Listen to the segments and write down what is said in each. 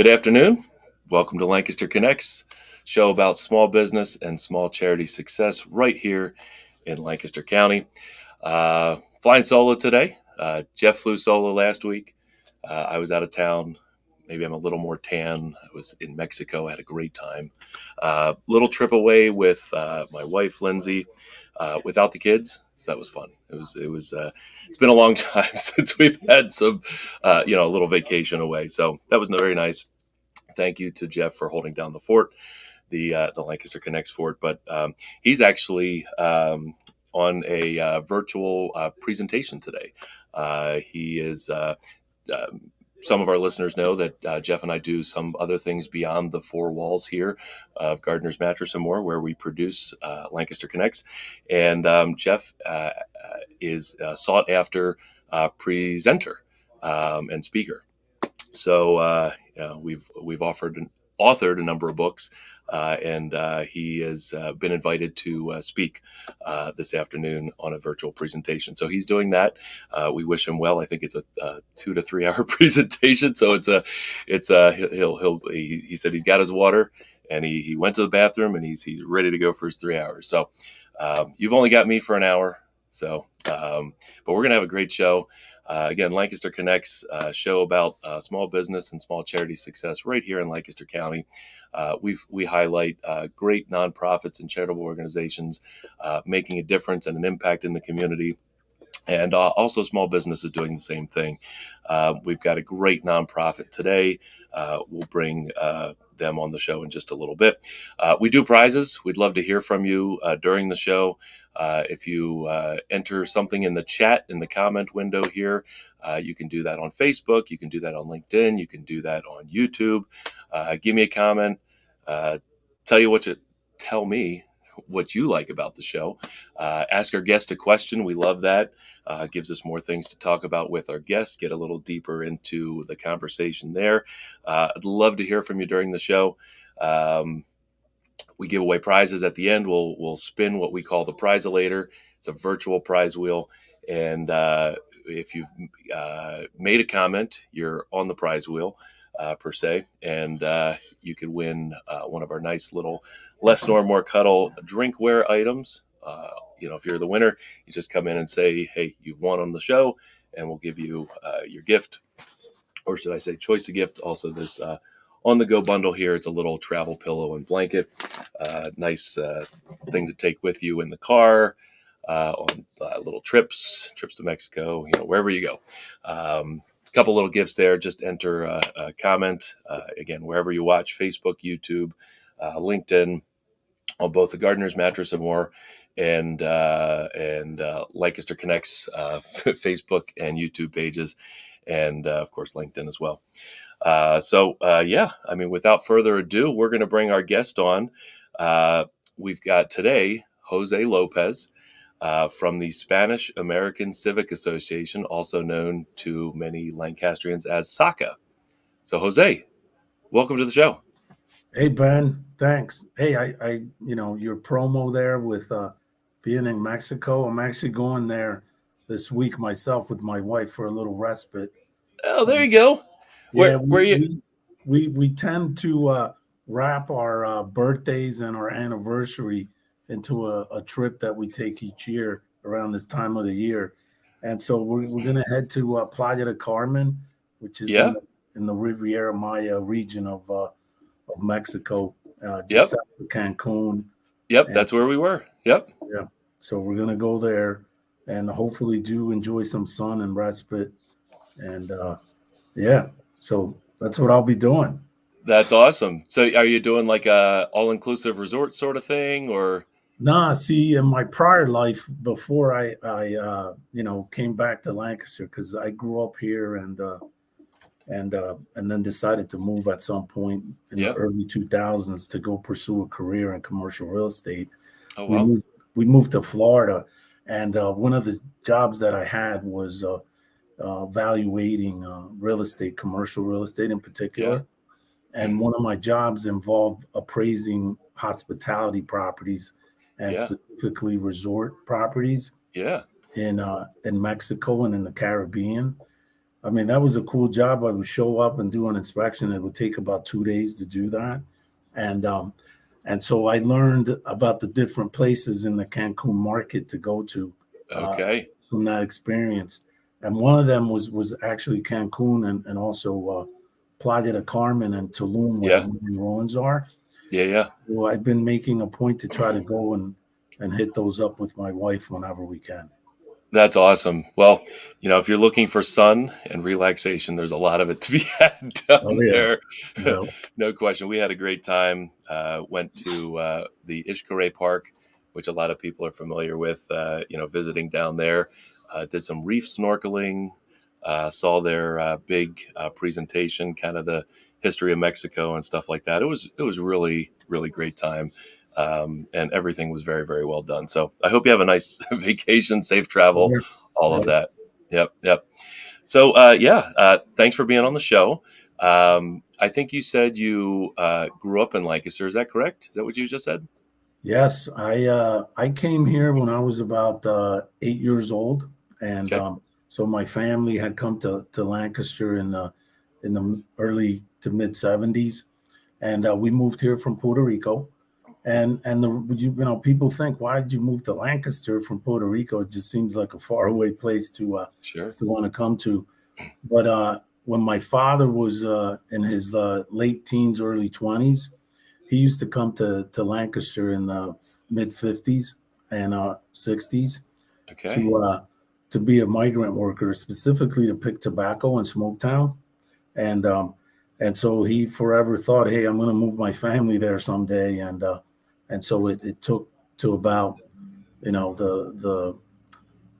Good afternoon. Welcome to Lancaster Connects, show about small business and small charity success right here in Lancaster County. Flying solo today. Jeff flew solo last week. I was out of town. Maybe I'm a little more tan. I was in Mexico. I had a great time. Little trip away with my wife, Lindsay, without the kids. So that was fun. It's been a long time since we've had a little vacation away. So that was very nice. Thank you to Jeff for holding down the fort, the Lancaster Connects fort. But he's actually on a virtual presentation today. He is. Some of our listeners know that Jeff and I do some other things beyond the four walls here of Gardner's Mattress and More, where we produce Lancaster Connects. And Jeff is a sought after presenter and speaker. So we've authored a number of books, and he has been invited to speak this afternoon on a virtual presentation. So he's doing that. We wish him well. I think it's a 2 to 3 hour presentation. So he said he's got his water, and he went to the bathroom, and he's ready to go for his 3 hours. So you've only got me for an hour. So, but we're gonna have a great show. Again, Lancaster Connects, show about small business and small charity success right here in Lancaster County. We highlight great nonprofits and charitable organizations making a difference and an impact in the community. And also small businesses doing the same thing. We've got a great nonprofit today. We'll bring them on the show in just a little bit. We do prizes. We'd love to hear from you during the show. If you enter something in the chat, in the comment window here, you can do that on Facebook. You can do that on LinkedIn. You can do that on YouTube. Give me a comment. Tell me what you like about the show. Ask our guest a question. We love that. Gives us more things to talk about with our guests, get a little deeper into the conversation there. I'd love to hear from you during the show. We give away prizes at the end. We'll spin what we call the Prize-a-lator. It's a virtual prize wheel. And if you've made a comment, you're on the prize wheel. Per se, and you could win one of our nice little less snore, more cuddle drinkware items. If you're the winner, you just come in and say, "Hey, you've won on the show," and we'll give you your gift, or should I say, choice of gift. Also, this on-the-go bundle here. It's a little travel pillow and blanket, nice thing to take with you in the car on little trips to Mexico, wherever you go. Couple little gifts there. Just enter a comment again wherever you watch: Facebook, YouTube, LinkedIn, on both the Gardner's Mattress and More and Lancaster Connects Facebook and YouTube pages, and of course LinkedIn as well. Without further ado, we're going to bring our guest on. We've got today Jose Lopez. From the Spanish American Civic Association, also known to many Lancastrians as SACA. So, Jose, welcome to the show. Hey, Ben, thanks. Hey, I your promo there with being in Mexico. I'm actually going there this week myself with my wife for a little respite. Oh, there you go. Where you? We tend to wrap our birthdays and our anniversary into a trip that we take each year around this time of the year. And so we're going to head to Playa del Carmen, which is in the Riviera Maya region of Mexico, just south of Cancun. Yep, and that's where we were. Yep. Yeah. So we're going to go there and hopefully do enjoy some sun and respite. And so that's what I'll be doing. That's awesome. So are you doing like a all-inclusive resort sort of thing, or? Nah, see, in my prior life, before I came back to Lancaster, because I grew up here and then decided to move at some point in the early 2000s to go pursue a career in commercial real estate. Oh, wow. We moved to Florida, and one of the jobs that I had was evaluating real estate, commercial real estate in particular. Yeah. And one of my jobs involved appraising hospitality properties and specifically resort properties in Mexico and in the Caribbean. I mean, that was a cool job. I would show up and do an inspection. It would take about 2 days to do that, and and so I learned about the different places in the Cancun market to go to uh, Okay. from that experience. And one of them was actually Cancun and also Playa de Carmen and Tulum, where the Yeah. Mayan ruins are. Yeah. Yeah. So I've been making a point to try to go and hit those up with my wife whenever we can. That's awesome. Well, if you're looking for sun and relaxation, there's a lot of it to be had Oh down yeah, there. yeah, No question. We had a great time. Went to the Ishkare Park, which a lot of people are familiar with, visiting down there. Did some reef snorkeling, saw their big presentation, kind of the history of Mexico and stuff like that. It was really, really great time. And everything was very, very well done. So I hope you have a nice vacation, safe travel, yeah. all of Yeah. that. Yep, yep. So yeah, thanks for being on the show. I think you said you grew up in Lancaster. Is that correct? Is that what you just said? Yes, I came here when I was about 8 years old, and Okay, so my family had come to Lancaster in the early to mid '70s, and we moved here from Puerto Rico. And people think, why did you move to Lancaster from Puerto Rico? It just seems like a faraway place sure. to want to come to. But when my father was in his late teens, early 20s, he used to come to Lancaster in the mid 50s and 60s Okay, to uh, to be a migrant worker, specifically to pick tobacco in Smoketown. And and so he forever thought, hey, I'm going to move my family there someday. And so it took to about the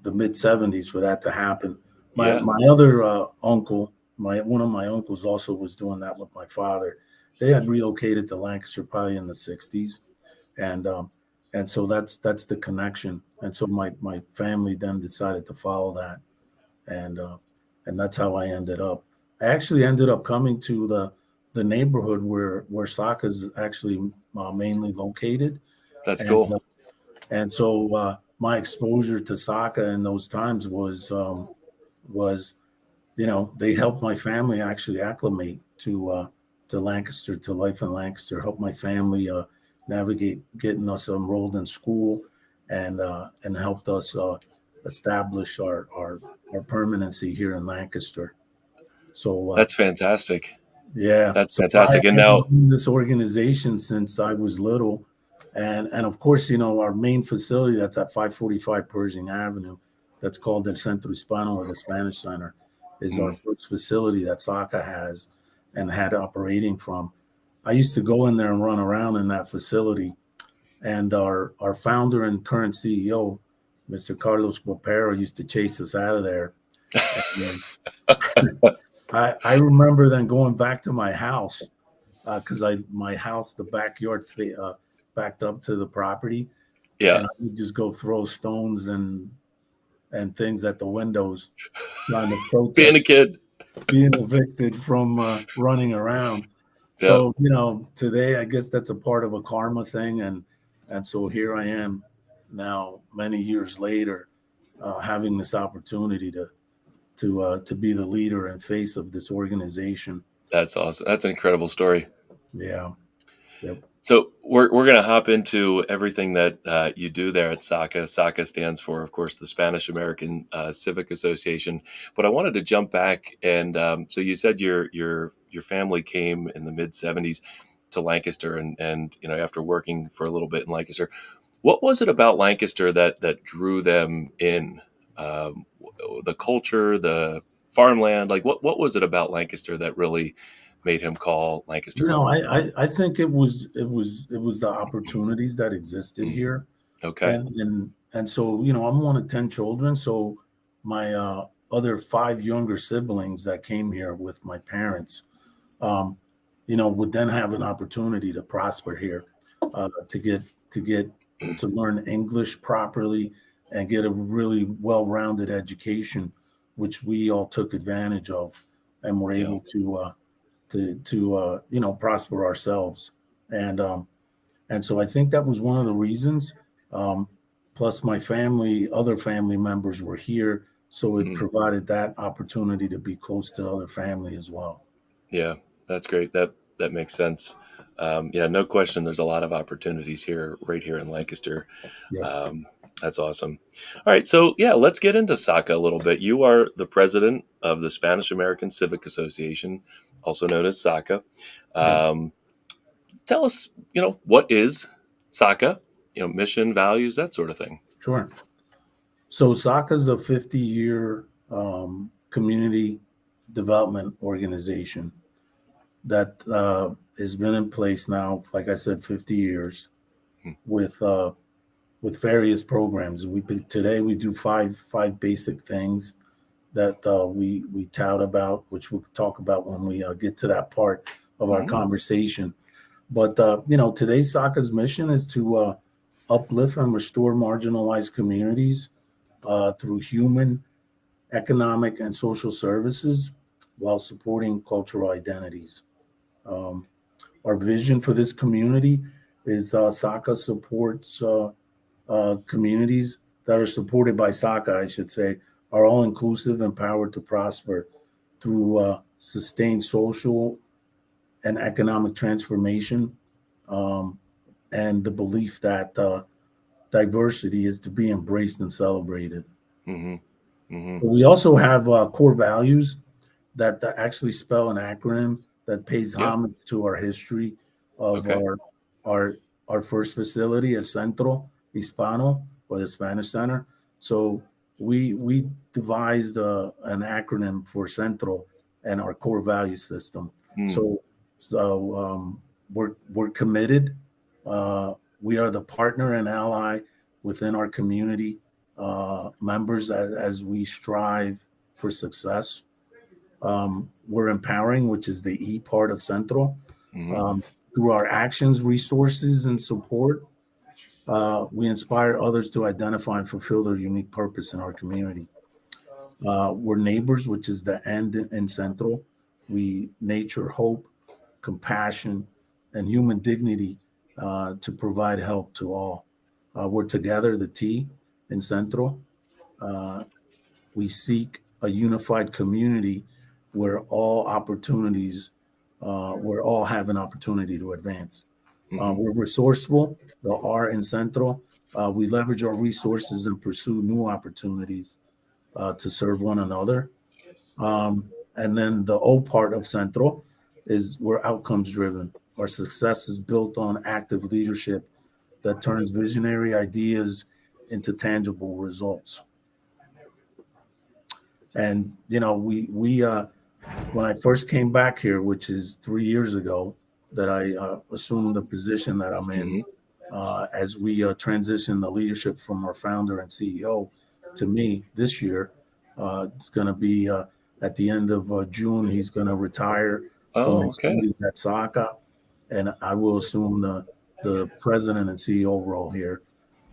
mid '70s for that to happen. My yeah, my other uncle, my one of my uncles also was doing that with my father. They had relocated to Lancaster probably in the '60s, and so that's the connection. And so my family then decided to follow that, and uh, and that's how I ended up. I actually ended up coming to the neighborhood where SACA is actually mainly located, that's and cool. so my exposure to SACA in those times was they helped my family actually acclimate to Lancaster, to life in Lancaster, helped my family navigate getting us enrolled in school, and helped us establish our permanency here in Lancaster. So That's fantastic. yeah. That's So fantastic. And I've been now, in this organization since I was little. And of course, our main facility that's at 545 Pershing Avenue, that's called El Centro Hispano or the Spanish Center, is our mm, first facility that SACA has and had operating from. I used to go in there and run around in that facility. And our founder and current CEO, Mr. Carlos Guapero, used to chase us out of there. And I remember then going back to my house because my house, the backyard backed up to the property, yeah, and I would just go throw stones and things at the windows, trying to being a protest kid. being evicted from running around. Yeah, So today I guess that's a part of a karma thing, and so here I am now, many years later, having this opportunity to be the leader and face of this organization. that's awesome. That's an incredible story. Yeah. Yep. So we're going to hop into everything that you do there at SACA. SACA stands for, of course, the Spanish American Civic Association. But I wanted to jump back, and so you said your family came in the mid '70s to Lancaster, and after working for a little bit in Lancaster, what was it about Lancaster that drew them in? The culture, the farmland, like what was it about Lancaster that really made him call Lancaster home? I think it was the opportunities that existed Mm, here, okay. and so I'm one of 10 children, so my other five younger siblings that came here with my parents, um, would then have an opportunity to prosper here, to get to learn English properly and get a really well-rounded education, which we all took advantage of and were Yeah, able to prosper ourselves. And so I think that was one of the reasons. Um, Plus, my family, other family members were here, So it Hmm. provided that opportunity to be close to other family as well. Yeah, that's great. That makes sense. Yeah, no question. There's a lot of opportunities here, right here in Lancaster. Yep. Um, that's awesome. All right, so yeah, let's get into SACA a little bit. You are the president of the Spanish American Civic Association, also known as SACA. Yep. Um, Tell us, what is SACA? Mission, values, that sort of thing. Sure. So SACA is a 50-year community development organization that has been in place now, like I said, 50 years Hmm. with various programs. Today we do five basic things that we tout about, which we'll talk about when we get to that part of our Mm-hmm. conversation. But today's SACA's mission is to uplift and restore marginalized communities through human, economic, and social services while supporting cultural identities. Um, our vision for this community is SACA supports communities that are supported by SACA, I should say, are all inclusive, empowered to prosper through sustained social and economic transformation, um, and the belief that diversity is to be embraced and celebrated. Mm-hmm. Mm-hmm. We also have core values that actually spell an acronym that pays Yeah. homage to our history of Okay. our our first facility, El Centro Hispano, or the Spanish Center. So we devised an acronym for Centro and our core value system. Mm. So we're committed. We are the partner and ally within our community members as we strive for success. We're empowering, which is the E part of Central. Mm-hmm. Um, Through our actions, resources, and support, we inspire others to identify and fulfill their unique purpose in our community. We're neighbors, which is the end in Central. We nature hope, compassion, and human dignity to provide help to all. We're together, the T in Central. Uh, we seek a unified community where where all have an opportunity to advance. Mm-hmm. We're resourceful, the R in Central. We leverage our resources and pursue new opportunities to serve one another. And then the O part of Central is we're outcomes driven. Our success is built on active leadership that turns visionary ideas into tangible results. And we when I first came back here, which is 3 years ago, that I assumed the position that I'm in, Mm-hmm. as we transition the leadership from our founder and CEO to me this year. It's going to be at the end of June. He's going to retire from Oh, his okay. duties at SACA, and I will assume the president and CEO role here.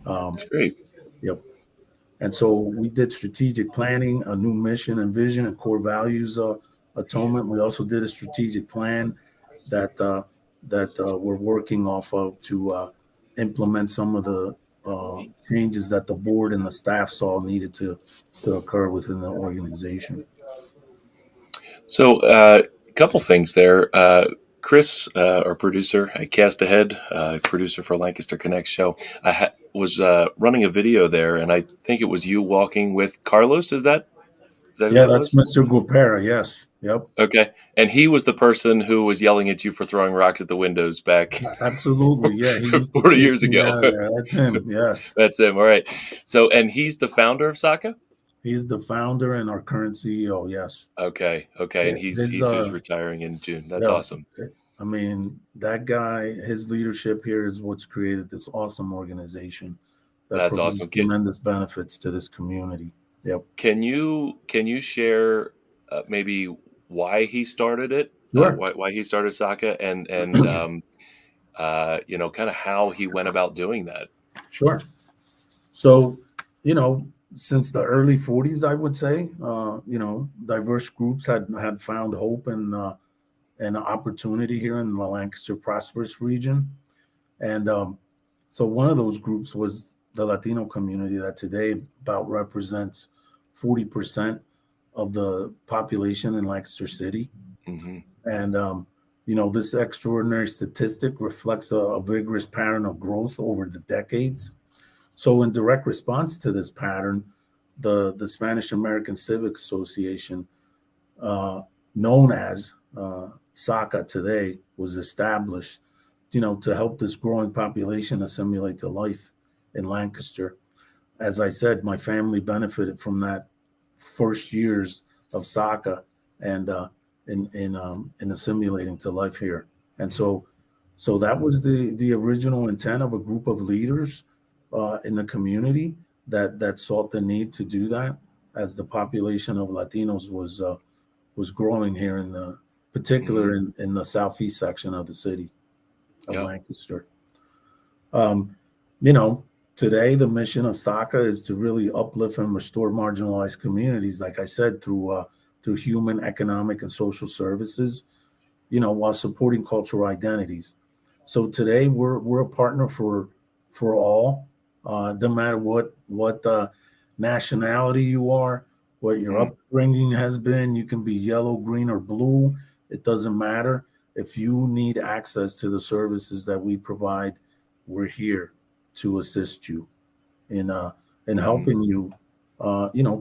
Um, That's great. yep. And so we did strategic planning, a new mission and vision, and core values atonement. We also did a strategic plan that we're working off of to implement some of the changes that the board and the staff saw needed to occur within the organization. So, a couple things there. Chris, our producer, I cast ahead, producer for Lancaster Connect show, was running a video there, and I think it was you walking with Carlos. Is that who Yeah, that that's was? Mr. Gopera. Yes. Yep. Okay, and he was the person who was yelling at you for throwing rocks at the windows back Absolutely. Yeah, he used to 40 chase years me ago. out of there. That's him. Yes. That's him. All right. So, and he's the founder of SACA. He's the founder and our current CEO. Yes. Okay. Okay, and he's His he's who's retiring in June. That's yeah, awesome. I mean, that guy, his leadership here is what's created this awesome organization that That's provides awesome. tremendous benefits to this community. Yep. Can you share maybe why he started it? Sure. Why he started SACA, and kind of how he went about doing that. Sure. So, since the early 40s, I would say, diverse groups had found hope and opportunity here in the Lancaster Prosperous region. And so one of those groups was the Latino community that today about represents 40% of the population in Lancaster City. Mm-hmm. And, this extraordinary statistic reflects a vigorous pattern of growth over the decades. So, in direct response to this pattern, the Spanish American Civic Association, uh, known as SACA today, was established, to help this growing population assimilate to life in Lancaster. As I said, my family benefited from that first years of SACA and in assimilating to life here. And so that was the original intent of a group of leaders in the community that sought the need to do that as the population of Latinos was growing here in the Mm-hmm. particular in the southeast section of the city of Yep. Lancaster. Um, you know, Today the mission of SACA is to really uplift and restore marginalized communities, like I said, through human, economic, and social services, while supporting cultural identities. So today we're a partner for all. No matter what nationality you are, what your Mm-hmm. upbringing has been. You can be yellow, green, or blue. It doesn't matter. If you need access to the services that we provide, we're here to assist you in Mm-hmm. helping you,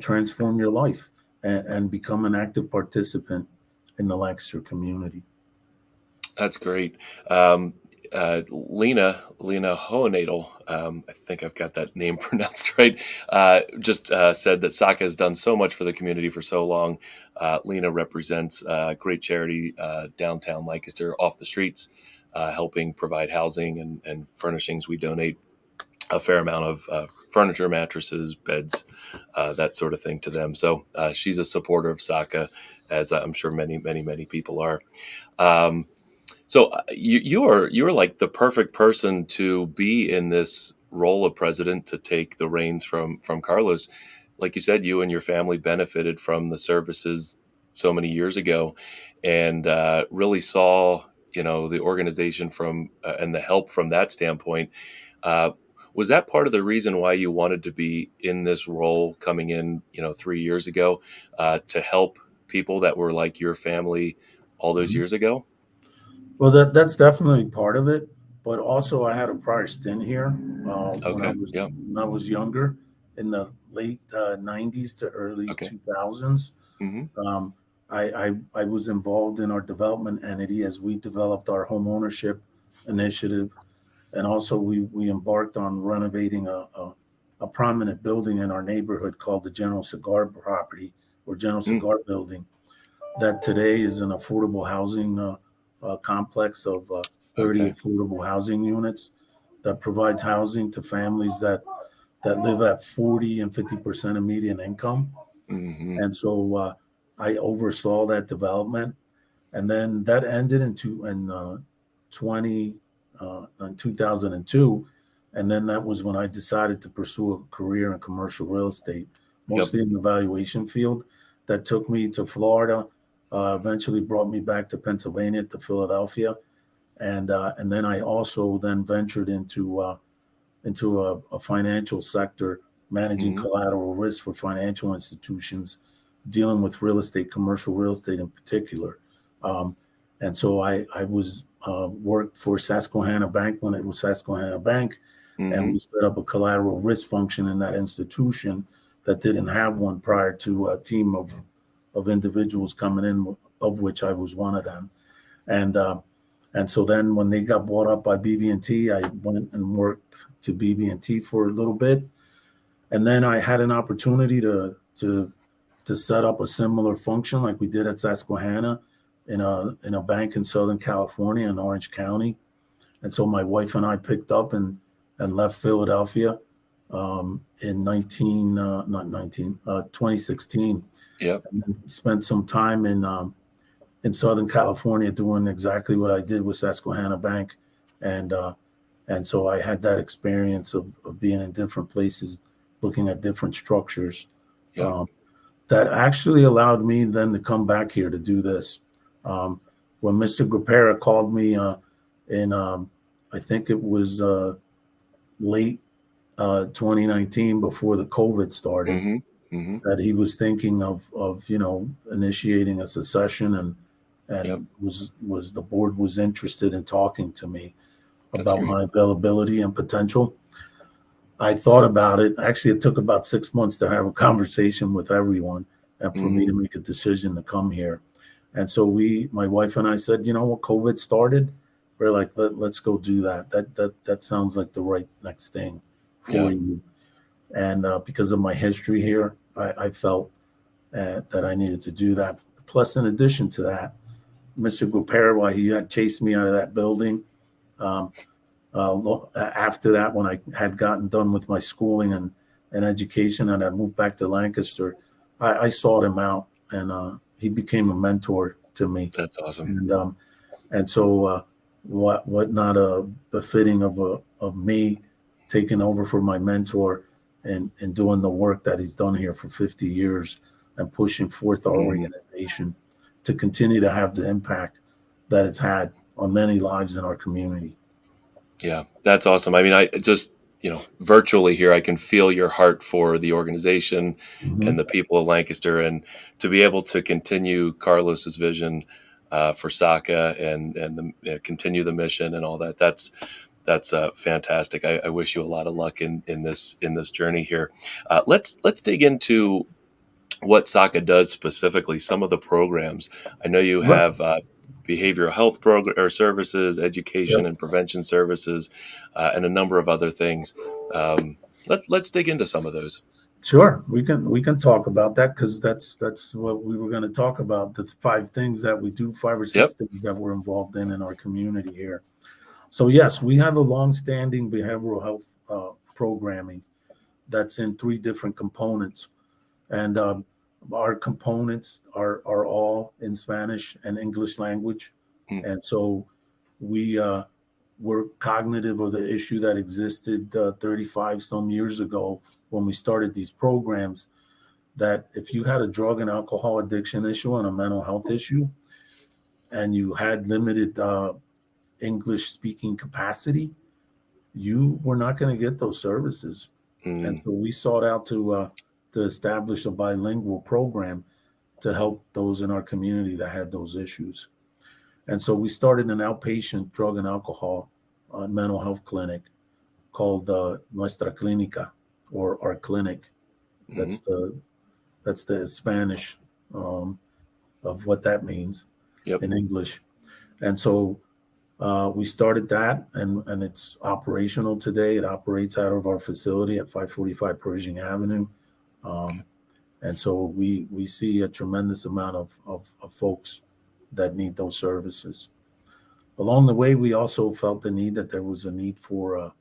transform your life and become an active participant in the Lancaster community. That's great. Lena Hohenadel, I think I've got that name pronounced right, just said that SACA has done so much for the community for so long. Lena represents a great charity downtown Lancaster off the streets, helping provide housing and furnishings. We donate a fair amount of furniture, mattresses, beds, that sort of thing to them. So she's a supporter of SACA, as I'm sure many people are. Um, you are like the perfect person to be in this role of president to take the reins from Carlos. Like you said, you and your family benefited from the services so many years ago, and really saw the organization from and the help from that standpoint. Uh, was that part of the reason why you wanted to be in this role coming in 3 years ago, to help people that were like your family all those Mhm. years ago? Well, that's definitely part of it, but also I had a prior stint here when I Okay. was Yeah. when I was younger, in the late '90s to early Okay. 2000s. Mhm. Um, I was involved in our development entity as we developed our home ownership initiative, and also we embarked on renovating a prominent building in our neighborhood called the General Cigar Property or General Mm. Cigar Building, that today is an affordable housing complex of 30 Okay. affordable housing units that provides housing to families that live at 40 and 50% of median income. Mhm. And so I oversaw that development, and then that ended in 20 in 2002, and then that was when I decided to pursue a career in commercial real estate, Yep. mostly in the valuation field. That took me to Florida, eventually brought me back to Pennsylvania, to Philadelphia, and then I also then ventured into a financial sector, managing Mhm. collateral risk for financial institutions, dealing with real estate, commercial real estate in particular. Um, and so I was worked for Susquehanna Bank when it was Susquehanna Bank, and we Mhm. set up a collateral risk function in that institution that didn't have one prior to a team of individuals coming in, of which I was one of them. And and so then when they got bought up by BB&T, I went and worked to BB&T for a little bit, and then I had an opportunity to set up a similar function like we did at Susquehanna in a bank in Southern California in Orange County. And so my wife and I picked up and left Philadelphia in 2016, Yep. and then spent some time in Southern California doing exactly what I did with Susquehanna Bank, and and so I had that experience of being in different places, looking at different structures. Yep. Um, that actually allowed me then to come back here to do this. Um, when Mr. Grappera called me in, I think it was late 2019, before the COVID started, Mhm. Mm-hmm. that he was thinking of initiating a secession, Yep. and was the board was interested in talking to me That's about great. my availability and potential. I thought about it. Actually, it took about 6 months to have a conversation with everyone and for me Mm-hmm. to make a decision to come here. And so my wife and I said, when COVID started, we're like, let's go do that. That sounds like the right next thing for Yeah. you. And because of my history here, I felt that I needed to do that. Plus, in addition to that, Mr. Gupera, while he had chased me out of that building, um, after that, when I had gotten done with my schooling and education, and I moved back to Lancaster, I sought him out, and he became a mentor to me. That's awesome. And so, what not befitting of me taking over for my mentor and doing the work that he's done here for 50 years and pushing forth our Mm-hmm. organization to continue to have the impact that it's had on many lives in our community. Yeah, that's awesome. I mean, I just, virtually here, I can feel your heart for the organization and Mhm. the people of Lancaster, and to be able to continue Carlos's vision for SACA and continue the mission and all that. That's fantastic. I wish you a lot of luck in this journey here. Let's dig into what SACA does specifically, some of the programs. I know you Sure. have behavioral health program or services, education Yep. and prevention services, and a number of other things. Um, let's dig into some of those. Sure, we can talk about that because that's what we were going to talk about, the five things that we do, five or Yep. six things that we're involved in our community here. So yes, we have a long-standing behavioral health programming that's in three different components, and our components are all in Spanish and English language, Mm, and so we were cognitive of the issue that existed 35 some years ago when we started these programs. That if you had a drug and alcohol addiction issue and a mental health issue, and you had limited English speaking capacity, you were not going to get those services. And mm, so we sought out to establish a bilingual program to help those in our community that had those issues. And so we started an outpatient drug and alcohol mental health clinic called Nuestra Clínica, or our clinic. That's mm. the Spanish of what that means Yep. in English. And so we started that, and it's operational today. It operates out of our facility at 545 Pershing Avenue. Okay. Um, and so we see a tremendous amount of folks that need those services. Along the way, we also felt the need that there was a need for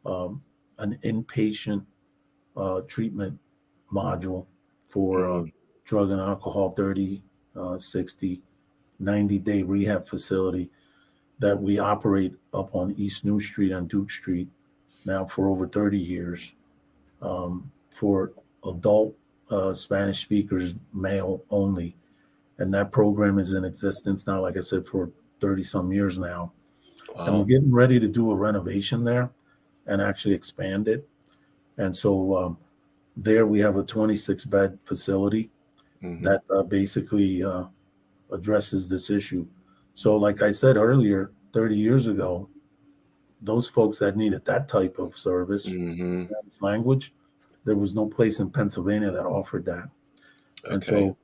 an inpatient treatment module for Mm, drug and alcohol 30, 60, 90-day rehab facility that we operate up on East New Street and Duke Street now for over 30 years, for adult Spanish speakers, male only. And that program is in existence now, like I said, for 30 some years now. And we're wow. getting ready to do a renovation there and actually expand it. And so there we have a 26-bed facility Hmm. that basically addresses this issue. So, like I said earlier, 30 years ago, those folks that needed that type of service, Hmm. language, there was no place in Pennsylvania that offered that. And Okay. so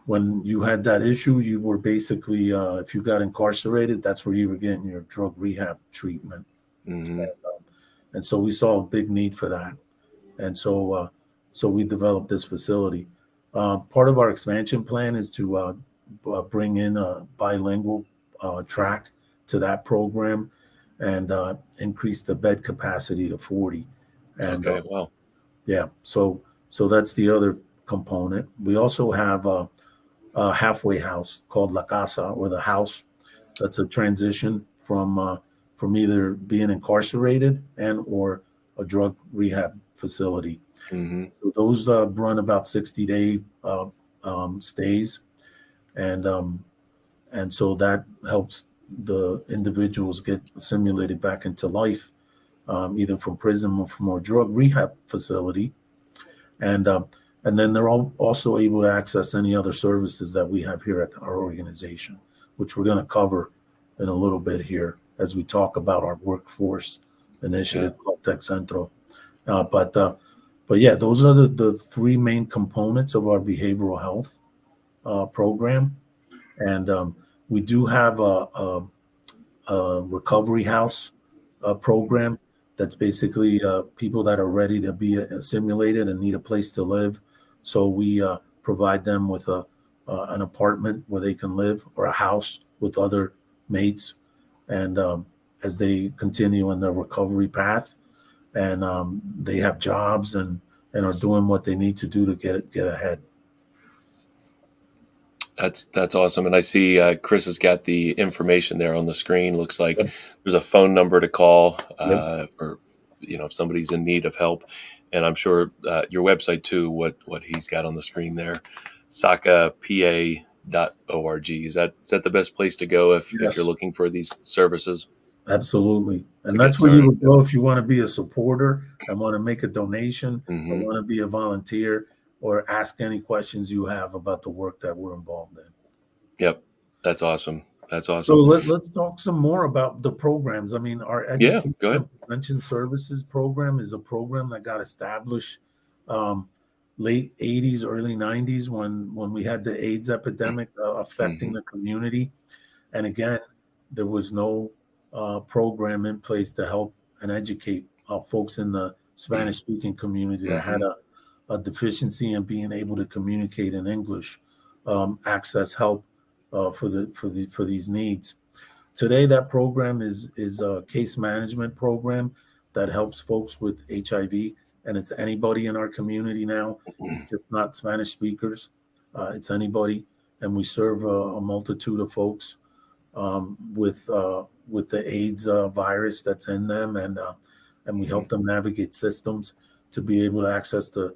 when you had that issue, you were basically, if you got incarcerated, that's where you were getting your drug rehab treatment. Hmm. And so we saw a big need for that. And so we developed this facility. Part of our expansion plan is to bring in a bilingual track to that program and increase the bed capacity to 40. And Okay. Wow. yeah, so that's the other component. We also have a halfway house called La Casa, or the house. That's a transition from either being incarcerated and or a drug rehab facility. Hmm. So those run about 60-day stays, and um, and so that helps the individuals get assimilated back into life, either from prison or from a drug rehab facility. And And then they're all also able to access any other services that we have here at our organization, which we're going to cover in a little bit here as we talk about our workforce Yeah. initiative called Tech Centro. But yeah, those are the three main components of our behavioral health program. And we do have a recovery house program that's basically people that are ready to be assimilated and need a place to live. So we provide them with an apartment where they can live, or a house with other mates, and as they continue in their recovery path, and they have jobs and are doing what they need to do to get ahead. That's awesome. And I see Chris has got the information there on the screen. Looks like Yep. there's a phone number to call Yep. for if somebody's in need of help. And I'm sure your website too. What he's got on the screen there, sacapa.org. Is that the best place to go if you're Yes. looking for these services Absolutely. to And get that's where you started? would go if you want to be a supporter and want to make a donation, or Hmm. want to be a volunteer, or ask any questions you have about the work that we're involved in. Yep, that's awesome. That's So awesome. let's talk some more about the programs. I mean, our Yeah, Education go ahead. and Prevention Services program is a program that got established um, late 80s, early 90s, when we had the AIDS epidemic affecting Hmm. the community. And again, there was no program in place to help and educate folks in the Spanish speaking community that had Hmm. a deficiency in being able to communicate in English, access help for these needs. Today, that program is a case management program that helps folks with HIV, and it's anybody in our community now. It's just not Spanish speakers; it's anybody, and we serve a multitude of folks with the AIDS virus that's in them, and we Hmm. help them navigate systems to be able to access the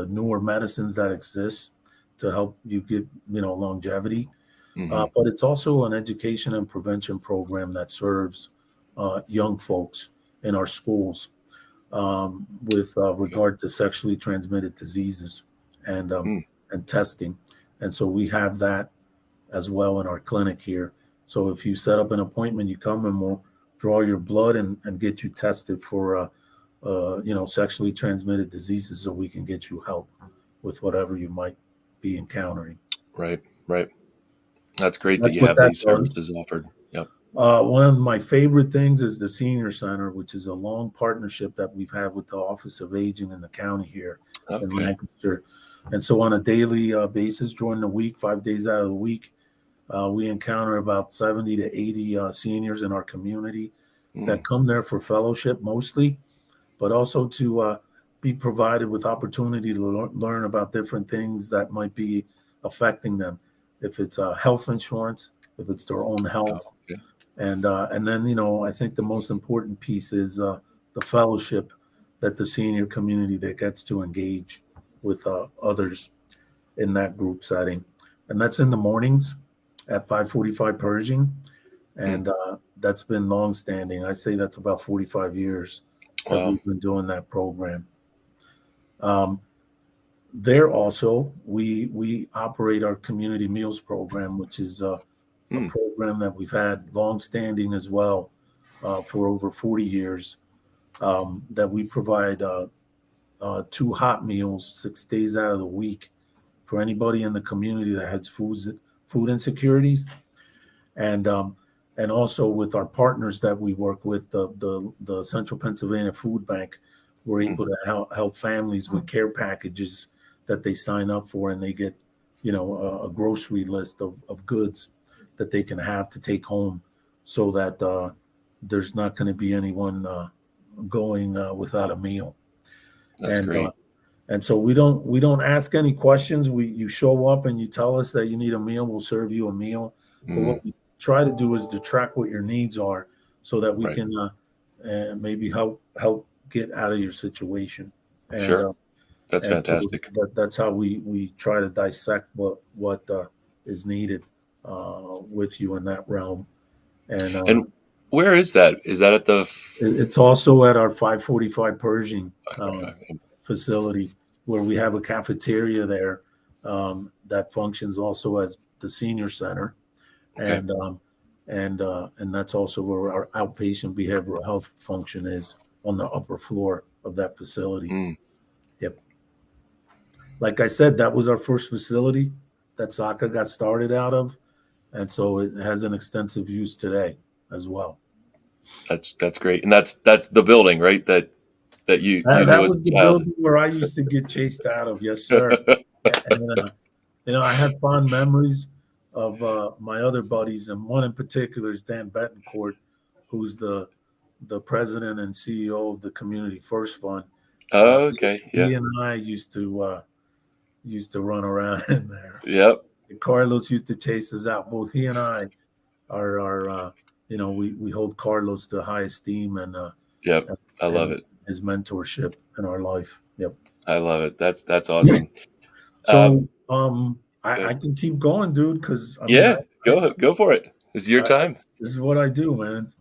newer medicines that exist to help you get longevity. Hmm. But it's also an education and prevention program that serves young folks in our schools with regard to sexually transmitted diseases and um, Hmm. and testing. And so we have that as well in our clinic here. So if you set up an appointment, you come and we'll draw your blood and get you tested for sexually transmitted diseases, so we can get you help with whatever you might be encountering. Right, right. That's great that That's you what have that these does. services offered. Yep. One of my favorite things is the Senior Center, which is a long partnership that we've had with the Office of Aging in the county here in Okay. Lancaster. And so on a daily basis during the week, 5 days out of the week, we encounter about 70 to 80 seniors in our community Mm. that come there for fellowship mostly, but also to be provided with opportunity to learn about different things that might be affecting them. If it's health insurance, if it's their own Oh, health, okay. and then I think the most important piece is the fellowship that the senior community that gets to engage with others in that group setting, and that's in the mornings at 5:45 Pershing, Mm. and that's been long-standing. I'd say that's about 45 years that Wow. we've been doing that program. Um, there also, we operate our community meals program, which is a Mm. program that we've had long-standing as well for over 40 years. That we provide two hot meals 6 days out of the week for anybody in the community that has food insecurities, and also with our partners that we work with, the Central Pennsylvania Food Bank, we're Mm. able to help families with care packages that they sign up for, and they get a grocery list of goods that they can have to take home, so that there's not going to be anyone going without a meal. That's And great. and so we don't ask any questions. You show up and you tell us that you need a meal. We'll serve you a meal. But Mm. what we try to do is to track what your needs are, so that we Right. can maybe help get out of your situation. And Sure. That's and so fantastic. that's how we try to dissect what is needed with you in that realm. And And where is that? Is that at the it's also at our 545 Pershing 545? facility where we have a cafeteria there that functions also as the senior center, Okay. and and that's also where our outpatient behavioral health function is, on the upper floor of that facility. Mm, Yep. Like I said, that was our first facility that SACA got started out of, and so it has an extensive use today as well. that's great, and that's the building, right? That you knew That as was the a child. building where I used to get chased out of. Yes, sir. And I had fond memories of my other buddies, and one in particular is Dan Betancourt, who's the president and CEO of the Community First Fund. Uh, Okay. Yeah. he and I used to run around in there. Yep. And Carlos used to chase us out. Both he and I are we hold Carlos to high esteem, Yep. I love and it. his mentorship in our life. Yep. I love it. That's awesome. Um, So I good. can keep going, dude, because I mean Yeah. Go for it. It's your I time. this is what I do, man.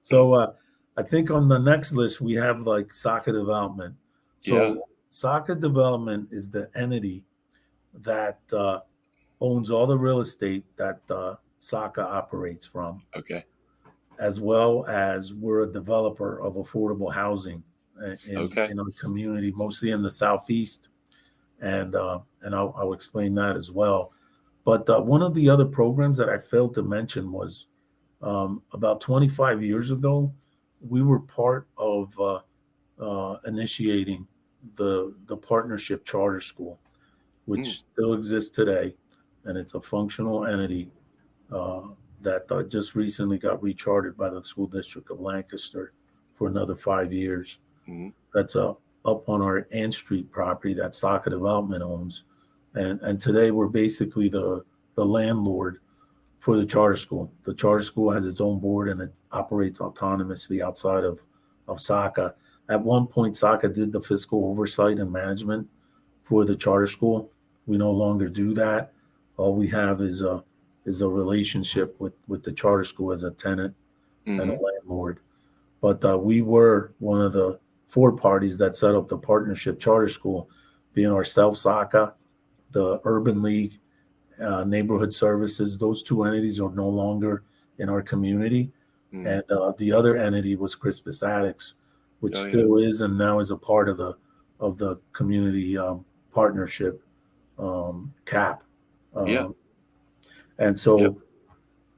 So I think on the next list we have like SACA development. Yeah. So SACA development is the entity that owns all the real estate that SACA operates from, Okay. as well as we're a developer of affordable housing Okay. in our community, mostly in the southeast, and I'll explain that as well. But one of the other programs that I failed to mention was about 25 years ago, we were part of initiating the partnership charter school, Mm, which still exists today, and it's a functional entity uh, that just recently got rechartered by the school district of Lancaster for another 5 years. mm, That's up on our Ann Street property that SACA Development owns, and today we're basically the landlord for the charter school. The charter school has its own board and it operates autonomously outside of SACA. At one point, SACA did the fiscal oversight and management for the charter school. We no longer do that. All we have is a relationship with the charter school as a tenant and a mm-hmm. landlord. But we were one of the four parties that set up the partnership charter school, being ourselves, SACA, the Urban League, neighborhood services. Those two entities are no longer in our community. Mm. And the other entity was Crispus Attucks, which Oh yeah. still is and now is a part of the community partnership cap. Yeah. Um, and Yep.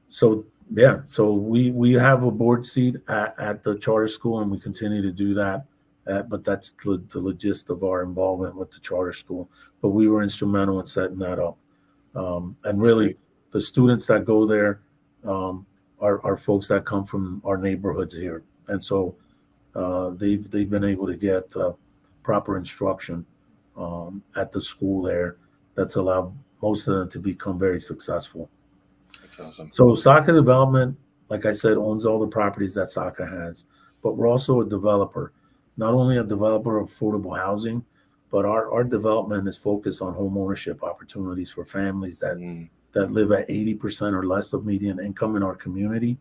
so yeah, so we have a board seat at the charter school, and we continue to do that. But that's the gist of our involvement with the charter school. But we were instrumental in setting that up. And That's really, great. the students that go there are folks that come from our neighborhoods here, and so they've been able to get proper instruction at the school there. That's allowed most of them to become very successful. That's awesome. So SACA Development, like I said, owns all the properties that SACA has, but we're also a developer. Not only a developer of affordable housing, but our development is focused on home ownership opportunities for families Mm, that live at 80% or less of median income in our community,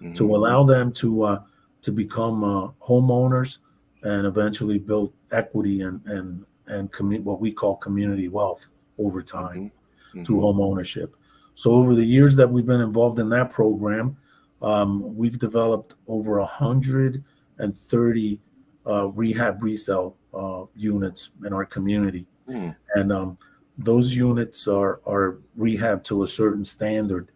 mm-hmm. to allow them to become homeowners and eventually build equity and what we call community wealth over time Mm-hmm. through Mm-hmm. home ownership. So over the years that we've been involved in that program, we've developed over 130 rehab resale units in our community, Mm, and those units are rehab to a certain standard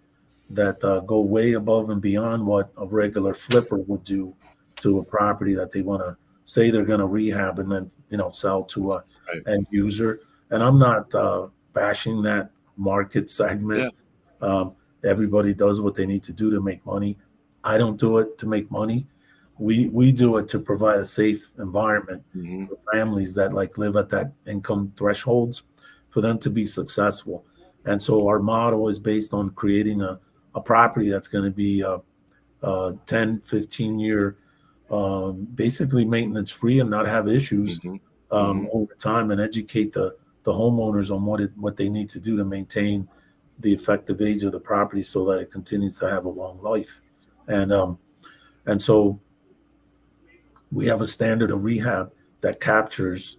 that go way above and beyond what a regular flipper would do to a property that they want to say they're going to rehab and then sell to a right. end user. And I'm not bashing that market segment. Yeah. um, Everybody does what they need to do to make money. I don't do it to make money. We do it to provide a safe environment Mm-hmm. for families that like live at that income thresholds, for them to be successful. And so our model is based on creating a property that's going to be a 10, 15 year, basically maintenance free and not have issues Mm-hmm. Mm-hmm. over time, and educate the homeowners on what they need to do to maintain the effective age of the property so that it continues to have a long life. And and so we have a standard of rehab that captures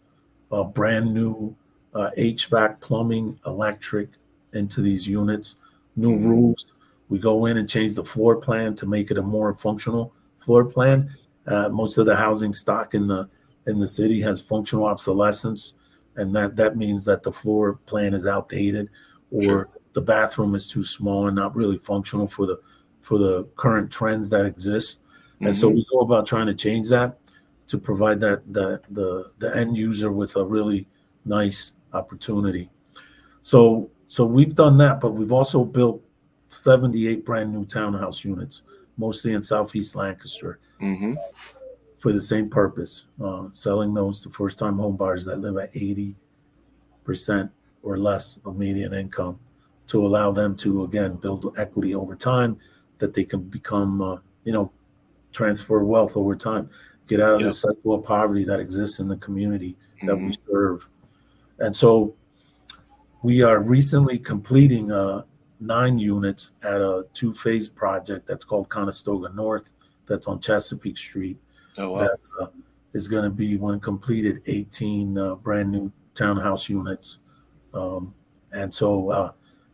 brand new HVAC, plumbing, electric into these units, new Mm-hmm. roofs. We go in and change the floor plan to make it a more functional floor plan. Most of the housing stock in the city has functional obsolescence, and that means that the floor plan is outdated, Sure. or the bathroom is too small and not really functional for the current trends that exist. And so Mm-hmm. we go about trying to change that to provide that the end user with a really nice opportunity. So we've done that, but we've also built 78 brand new townhouse units, mostly in Southeast Lancaster, Mm-hmm. for the same purpose, selling those to first-time home buyers that live at 80% or less of median income, to allow them to again build equity over time, that they can become, transfer wealth over time, get out of Yep. this cycle of poverty that exists in the community that Mm-hmm. we serve. And so we are recently completing 9 units at a two-phase project that's called Conestoga North, that's on Chesapeake Street, Oh that wow. is going to be, when completed, 18 brand new townhouse units. Um, and so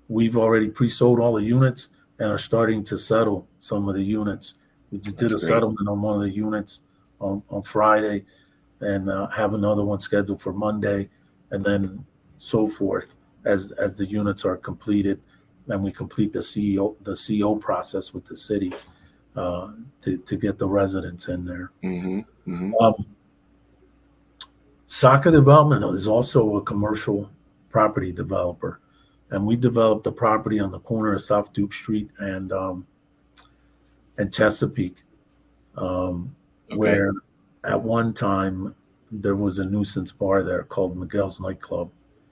we've already pre-sold all the units and are starting to settle some of the units. We just did That's a great. settlement on one of the units on Friday, and have another one scheduled for Monday, and then so forth as the units are completed, and we complete the CO process with the city, uh, to get the residents in there. Mm-hmm. Mm-hmm. Um, SACA Development is also a commercial property developer, and we developed the property on the corner of South Duke Street and Chesapeake, Okay. where at one time there was a nuisance bar there called Miguel's Nightclub.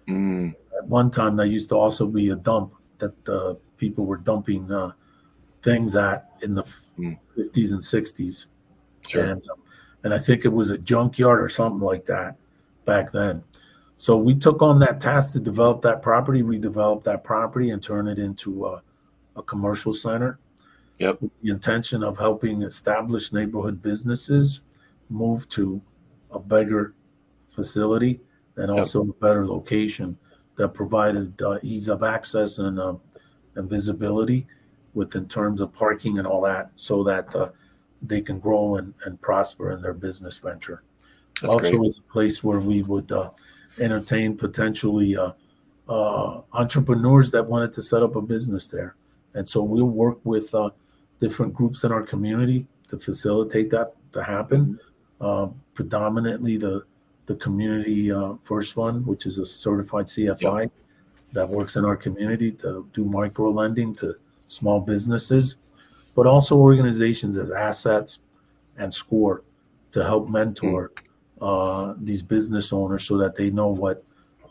Mm. At one time, there used to also be a dump that people were dumping things at in the Mm. 50s and 60s, Sure. and I think it was a junkyard or something like that back then. So we took on that task to develop that property, redevelop that property, and turn it into a commercial center, Yep. with the intention of helping established neighborhood businesses move to a bigger facility and Yep. also a better location that provided ease of access and visibility, with in terms of parking and all that, so that they can grow and prosper in their business venture. That's Also, great. is a place where we would entertain potentially entrepreneurs that wanted to set up a business there. And so we'll work with different groups in our community to facilitate that to happen. Mm-hmm. Predominantly the community first one, which is a certified Yep. CFI that works in our community to do micro lending to small businesses, but also organizations as Assets and Score, to help Mm. mentor these business owners so that they know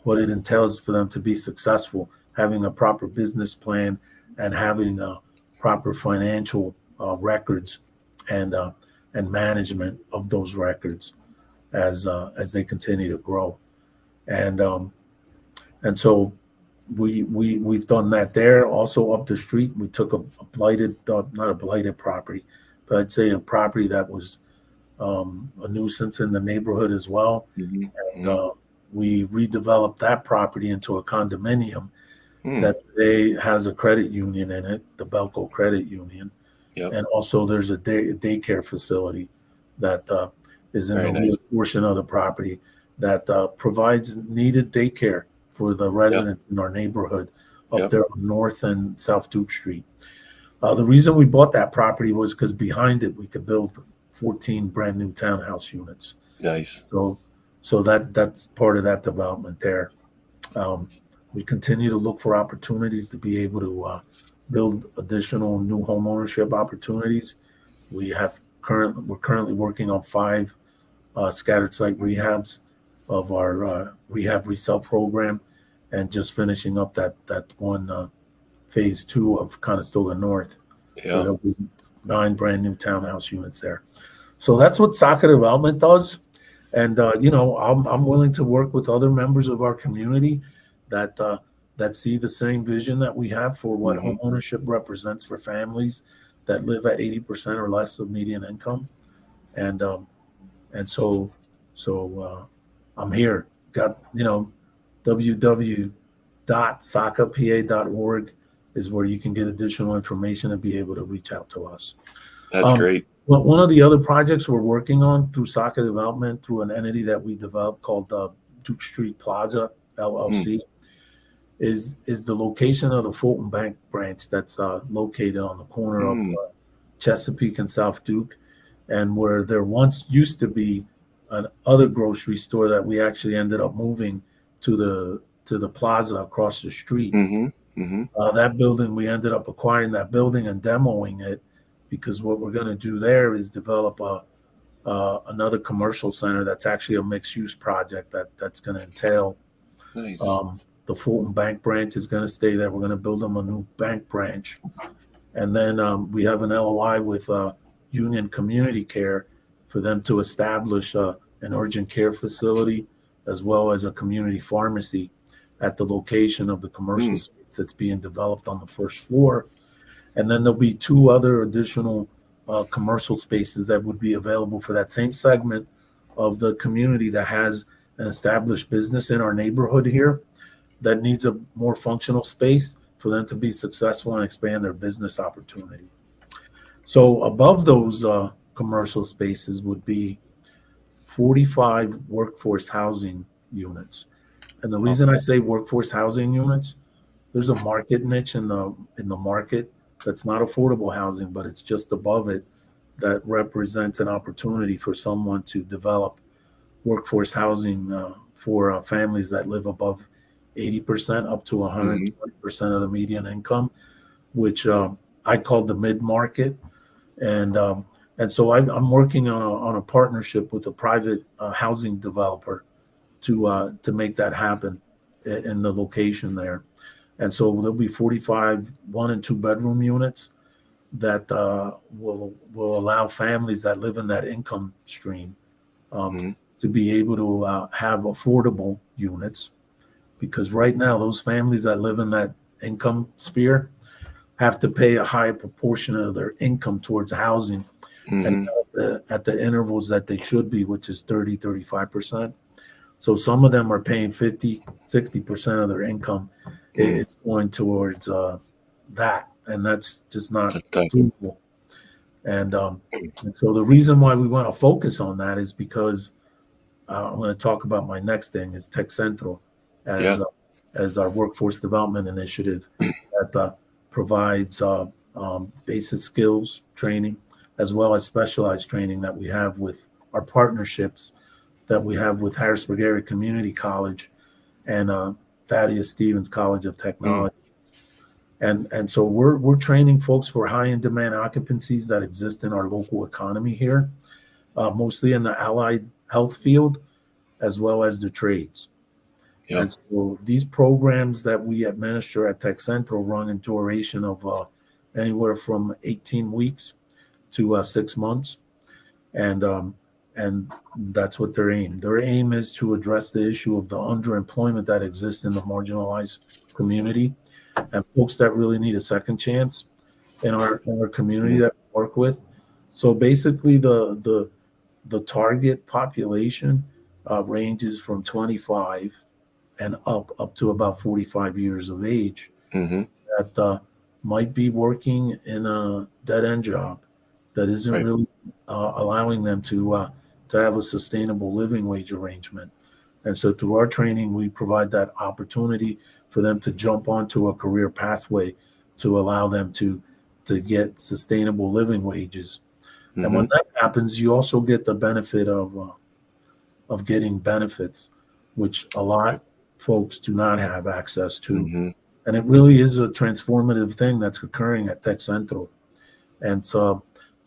what it entails for them to be successful, having a proper business plan and having proper financial records and uh, and management of those records as they continue to grow. And and so we've done that there. Also up the street, we took a blighted, not a blighted property, but I'd say a property that was a nuisance in the neighborhood as well. Mm-hmm. And Mm-hmm. we redeveloped that property into a condominium Mm. that today has a credit union in it, the Belco Credit Union, Yep. and also there's a daycare facility that is in Very the rear nice. portion of the property that provides needed daycare for the Yep. residents in our neighborhood up Yep. there on North and South Duke Street. The reason we bought that property was because behind it we could build 14 brand new townhouse units. Nice. So, that's part of that development there. Um, we continue to look for opportunities to be able to build additional new home ownership opportunities. We're currently working on 5 scattered site rehabs of our rehab resale program, and just finishing up that one phase 2 of Conestoga North, where Yeah. there'll be 9 brand new townhouse units there. So that's what SACA Development does. And I'm willing to work with other members of our community that that see the same vision that we have for what Mm-hmm. home ownership represents for families that live at 80% or less of median income. And and so I'm here. got, www.sacapa.org is where you can get additional information and be able to reach out to us. That's great. Well, one of the other projects we're working on through SACA Development, through an entity that we developed called Duke Street Plaza Mm, LLC, is the location of the Fulton Bank branch that's located on the corner of mm, Chesapeake and South Duke, and where there once used to be an other grocery store that we actually ended up moving to the plaza across the street. mm-hmm, mm-hmm, That building, we ended up acquiring that building and demoing it, because what we're going to do there is develop another commercial center that's actually a mixed use project that's going to entail nice. the Fulton Bank branch is going to stay there. We're going to build them a new bank branch. And then we have an LOI with Union Community Care for them to establish an urgent care facility as well as a community pharmacy at the location of the commercial Mm, space that's being developed on the first floor. And then there'll be two other additional commercial spaces that would be available for that same segment of the community that has an established business in our neighborhood here that needs a more functional space for them to be successful and expand their business opportunity. So above those commercial spaces would be 45 workforce housing units. And the wow. reason I say workforce housing units, there's a market niche in the market that's not affordable housing, but it's just above it, that represents an opportunity for someone to develop workforce housing for families that live above 80% up to Mm-hmm, 120% of the median income, which I call the mid market. And so I'm working on a partnership with a private housing developer to make that happen in the location there. And so there'll be 45 one and two bedroom units that will allow families that live in that income stream um, mm-hmm, to be able to have affordable units, because right now those families that live in that income sphere have to pay a high proportion of their income towards housing, and mm-hmm, at the intervals that they should be, which is 30-35%. So some of them are paying 50-60% of their income mm. is going towards that, and that's just not That's tough. doable. And so the reason why we want to focus on that is because I'm going to talk about my next thing is Tech Central as Yeah. uh, as our workforce development initiative that provides basic skills training as well as specialized training that we have with our partnerships that we have with Harrisburg Area Community College and Thaddeus Stevens College of Mm, Technology. And so we're training folks for high in demand occupancies that exist in our local economy here, mostly in the allied health field as well as the trades. yep. And so these programs that we administer at Tech Central run in duration of anywhere from 18 weeks to 6 months, and that's what their aim. Their aim is to address the issue of the underemployment that exists in the marginalized community and folks that really need a second chance in our community Mm, that we work with. So basically, the target population ranges from 25 and up to about 45 years of age mm-hmm, that might be working in a dead end job that isn't right. really allowing them to have a sustainable living wage arrangement. And so through our training, we provide that opportunity for them to jump onto a career pathway to allow them to get sustainable living wages. And when Mm-hmm, that happens, you also get the benefit of getting benefits, which a right. lot folks do not have access to. Mm-hmm, And it really is a transformative thing that's occurring at Tech Central. And so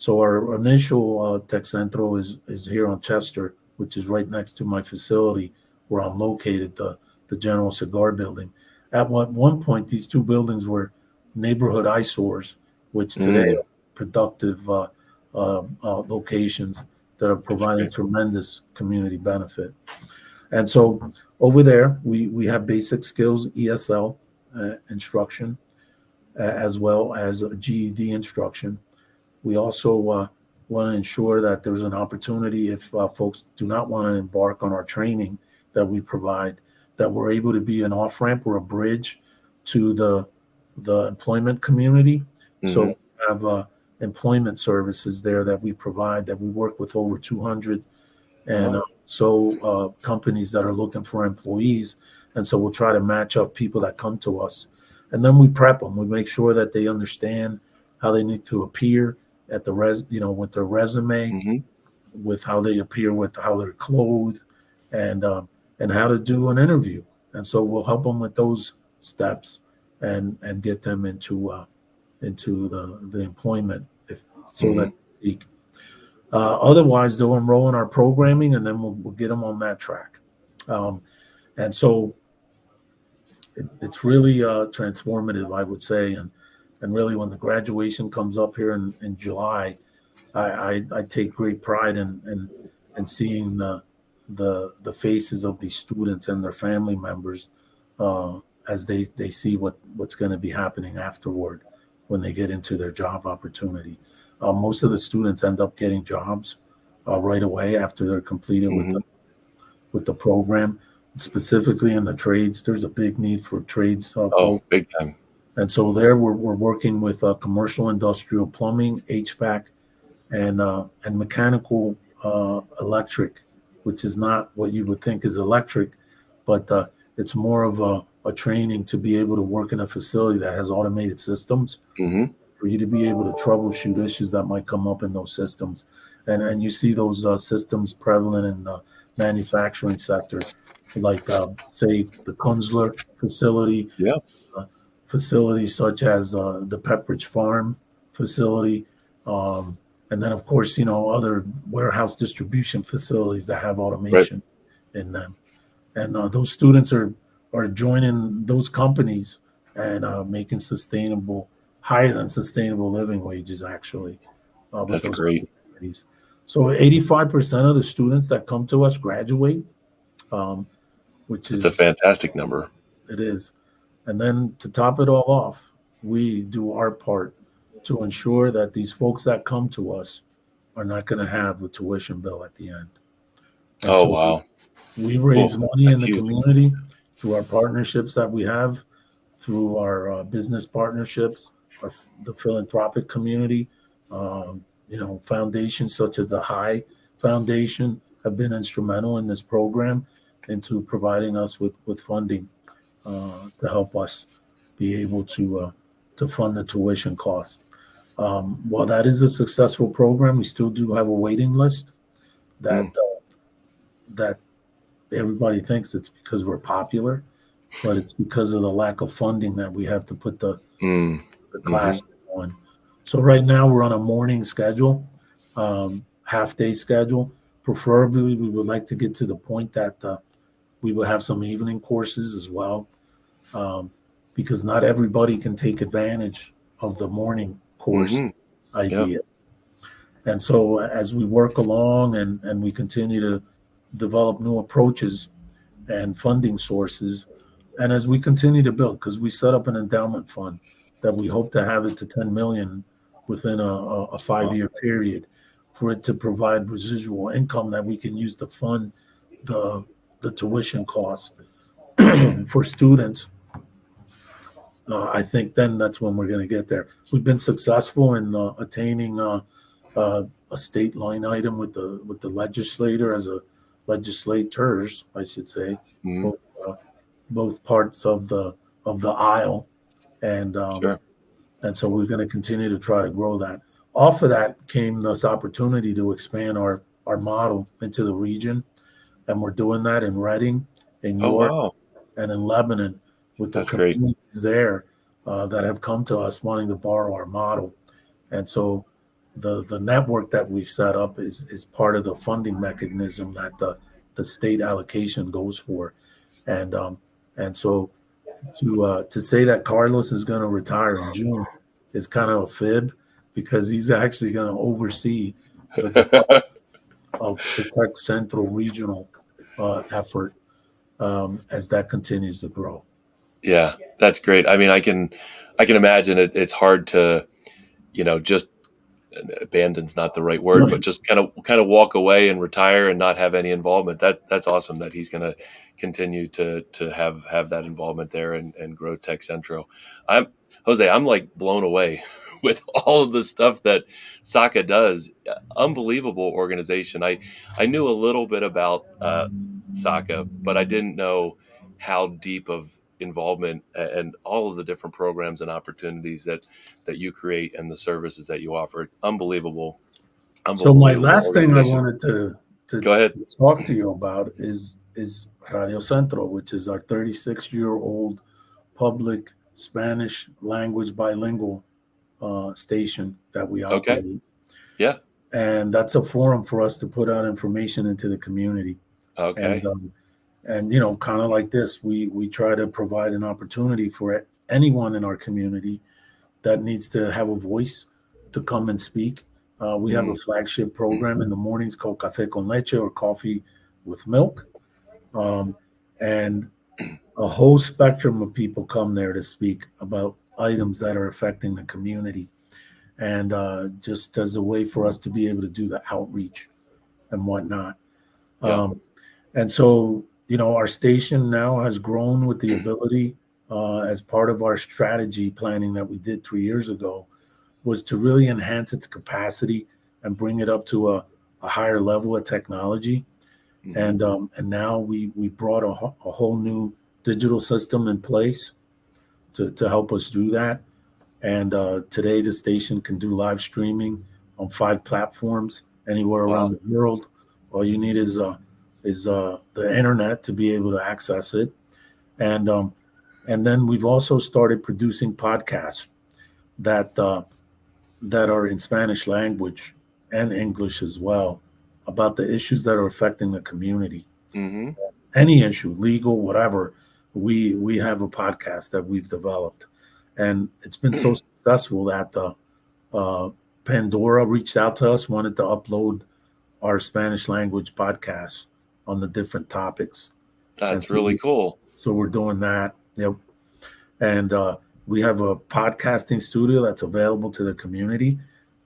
our initial Tech Central is here on Chester, which is right next to my facility where I'm located, the General Cigar Building. At one point, these two buildings were neighborhood eyesores, which today mm, are productive locations that are that's providing great. tremendous community benefit. And so over there, we have basic skills, ESL instruction, as well as GED instruction. We also want to ensure that there's an opportunity if folks do not want to embark on our training, that we provide, that we're able to be an off ramp or a bridge to the employment community. So Mm-hmm. we have employment services there that we provide, that we work with over 200 and Oh. companies that are looking for employees. And so we'll try to match up people that come to us, and then we prep them. We make sure that they understand how they need to appear at the with their resume, Mm-hmm. with how they appear, with how they're clothed, and and how to do an interview. And so we'll help them with those steps and get them into the employment, if so Mm-hmm. that they seek. Otherwise, they'll enroll in our programming, and then we'll get them on that track. Um, and so it's really transformative, I would say. And really, when the graduation comes up here in July, I take great pride in seeing the faces of these students and their family members as they see what's going to be happening afterward when they get into their job opportunity. Most of the students end up getting jobs right away after they're completed Mm-hmm. with the program, specifically in the trades. There's a big need for trades Oh, folks. big time. And so there we're working with commercial industrial plumbing, HVAC, and mechanical electric, which is not what you would think is electric, but it's more of a training to be able to work in a facility that has automated systems, Mm-hmm. for you to be able to troubleshoot issues that might come up in those systems. And you see those systems prevalent in the manufacturing sector, like say the Kunzler facility, Yeah. uh, facilities such as the Pepperidge Farm facility, um, and then of course other warehouse distribution facilities that have Right. automation in them. And those students are joining those companies and making sustainable, higher than sustainable living wages actually with That's those great. opportunities. So 85% of the students that come to us graduate, um, which It's a is fantastic number. it is. And then to top it all off, we do our part to ensure that these folks that come to us are not going to have a tuition bill at the end. And Oh, so wow. we Oh, raise money in that's the huge. community through our partnerships that we have, through our business partnerships, the philanthropic community. Foundations such as the High Foundation have been instrumental in this program into providing us with funding to help us be able to fund the tuition costs. While that is a successful program, we still do have a waiting list that Mm. that everybody thinks it's because we're popular, but it's because of the lack of funding that we have to put Mm. the Mm-hmm. classes on. So right now we're on a morning schedule, half day schedule. Preferably, we would like to get to the point that we will have some evening courses as well, um, because not everybody can take advantage of the morning course Mm-hmm. Yep. idea. And so as we work along and we continue to develop new approaches and funding sources, and as we continue to build, because we set up an endowment fund that we hope to have it to 10 million within a Wow. 5-year period, for it to provide residual income that we can use to fund the the tuition costs for students. I think then that's when we're going to get there. We've been successful in attaining a state line item with the legislator as a legislators, I should say, Mm-hmm. both both parts of the aisle, and um, Sure. and so we're going to continue to try to grow that. Off of that came this opportunity to expand our model into the region, and we're doing that in Reading, in Oh, York, wow. and in Lebanon, with the That's great. communities there that have come to us wanting to borrow our model. And so the network that we've set up is part of the funding mechanism that the state allocation goes for. And and so to say that Carlos is going to retire in June is kind of a fib, because he's actually going to oversee the development of the Tech Central regional effort as that continues to grow. Yeah, that's great. I mean, I can imagine it's hard to, just abandon's not the right word, but just kind of walk away and retire and not have any involvement. That's awesome that he's going to continue to have that involvement there and grow Tech Centro. I'm Jose. I'm like blown away with all of the stuff that SACA does. Unbelievable organization. I knew a little bit about SACA, but I didn't know how deep of involvement and all of the different programs and opportunities that you create and the services that you offer. So my Unbelievable last thing I organization. wanted to Go ahead. talk to you about is Radio Centro, which is our 36-year-old public Spanish language bilingual station that we Okay. operate. Yeah. And that's a forum for us to put out information into the community. Okay. And you know, kind of like this, we try to provide an opportunity for anyone in our community that needs to have a voice to come and speak. We have a flagship program in the mornings called Café con Leche, or coffee with milk. And a whole spectrum of people come there to speak about items that are affecting the community. And just as a way for us to be able to do the outreach and whatnot. Yeah. And so, you know, our station now has grown with the ability, as part of our strategy planning that we did 3 years ago, was to really enhance its capacity and bring it up to a higher level of technology. And now we brought a whole new digital system in place to help us do that. And today the station can do live streaming on 5 platforms anywhere around Wow. the world. All you need is the internet to be able to access it. And then we've also started producing podcasts that that are in Spanish language and English as well, about the issues that are affecting the community. Mm-hmm. Any issue, legal, whatever, we have a podcast that we've developed, and it's been so successful that Pandora reached out to us, wanted to upload our Spanish language podcasts on the different topics. And That's really cool. so we're doing that. Yep. And we have a podcasting studio that's available to the community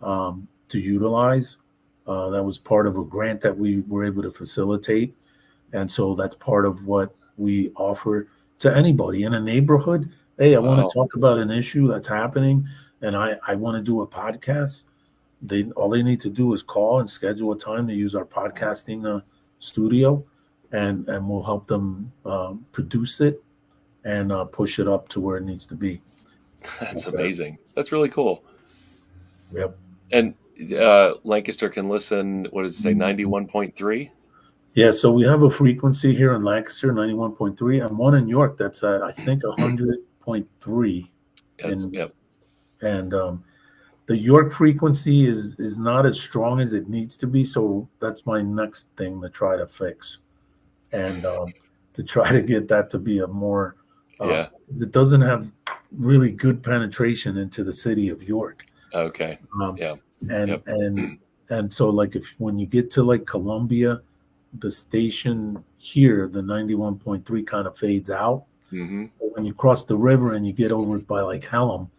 to utilize. That was part of a grant that we were able to facilitate. And so that's part of what we offer to anybody in a neighborhood. Hey, I want Wow. to talk about an issue that's happening, and I want to do a podcast. All they need to do is call and schedule a time to use our podcasting studio, and we'll help them produce it and push it up to where it needs to be. That's amazing. That's really cool. Yep. And Lancaster can listen, what does it say, 91.3? Yeah, so we have a frequency here in Lancaster, 91.3, and one in York that's at, I think, 100.3. Yep. And the York frequency is not as strong as it needs to be, so that's my next thing to try to fix, and to try to get that to be a more Yeah. it doesn't have really good penetration into the city of York. Okay. Yeah. And Yep. and so, like, if when you get to like Columbia, the station here, the 91.3, kind of fades out. Mm-hmm. But when you cross the river and you get over by like Helm,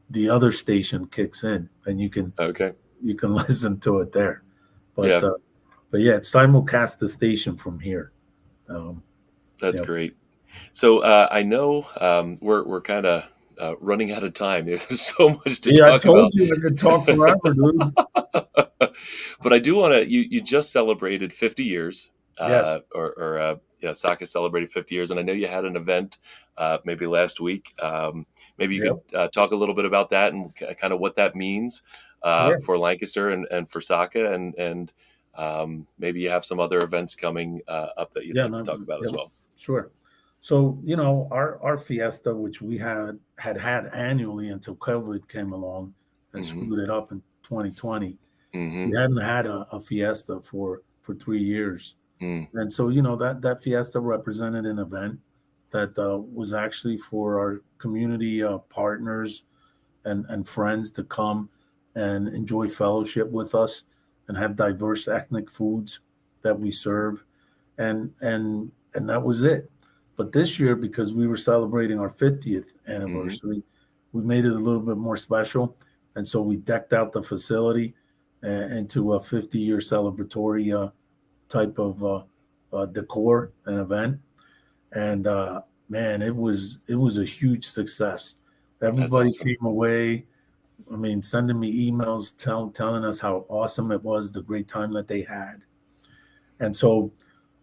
the other station kicks in, and you can Okay. listen to it there. But Yeah. but yeah, it's simulcast the station from here. That's Yeah. great. So I know we're kind of running out of time. There's so much to Yeah, I talk about. told you I could talk forever, dude. But I do want to. You just celebrated 50 years, Yes. yeah, SACA celebrated 50 years, and I know you had an event maybe last week. Maybe you Yep. could talk a little bit about that and kind of what that means Sure. for Lancaster and for SACA, and maybe you have some other events coming up that you'd Yeah. like to No, talk about yeah, as well. sure. So, you know, our fiesta, which we had annually until COVID came along and Mm-hmm. screwed it up in 2020. Mm-hmm. We hadn't had a fiesta for 3 years. Mm. And so, you know, that fiesta represented an event that was actually for our community partners and friends to come and enjoy fellowship with us and have diverse ethnic foods that we serve. And that was it. But this year, because we were celebrating our 50th anniversary, we made it a little bit more special. And so we decked out the facility. into a 50-year celebratory type of decor and event. And man, it was a huge success. That's Everybody awesome. came away. I mean, sending me emails telling us how awesome it was, the great time that they had. And so,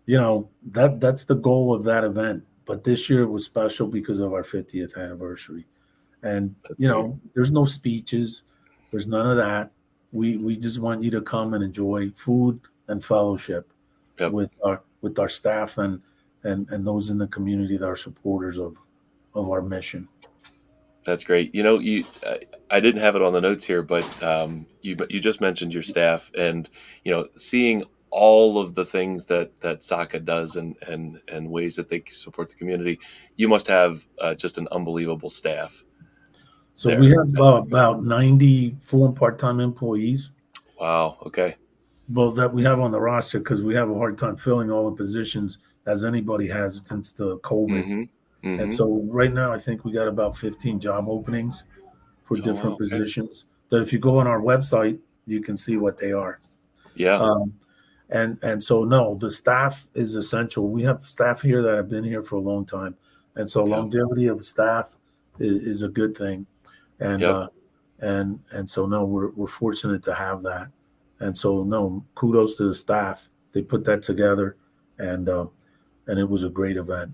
that's the goal of that event. But this year it was special because of our 50th anniversary. And That's great. there's no speeches, there's none of that. We just want you to come and enjoy food and fellowship Yep. with our staff and those in the community that are supporters of our mission. That's great. I didn't have it on the notes here, but you just mentioned your staff, and seeing all of the things that SACA does, and ways that they support the community. You must have just an unbelievable staff So we there. have about 90 full and part-time employees, Wow. Okay. well, that we have on the roster because we have a hard time filling all the positions as anybody has since the COVID. Mm-hmm. And Mm-hmm. so right now, I think we got about 15 job openings for Oh different wow. Okay. positions. That if you go on our website, you can see what they are. Yeah. Um, and so no, the staff is essential. We have staff here that have been here for a long time, and so Yep. longevity of staff is a good thing. And Yep. so no, we're fortunate to have that. And so no, kudos to the staff. They put that together, and it was a great event.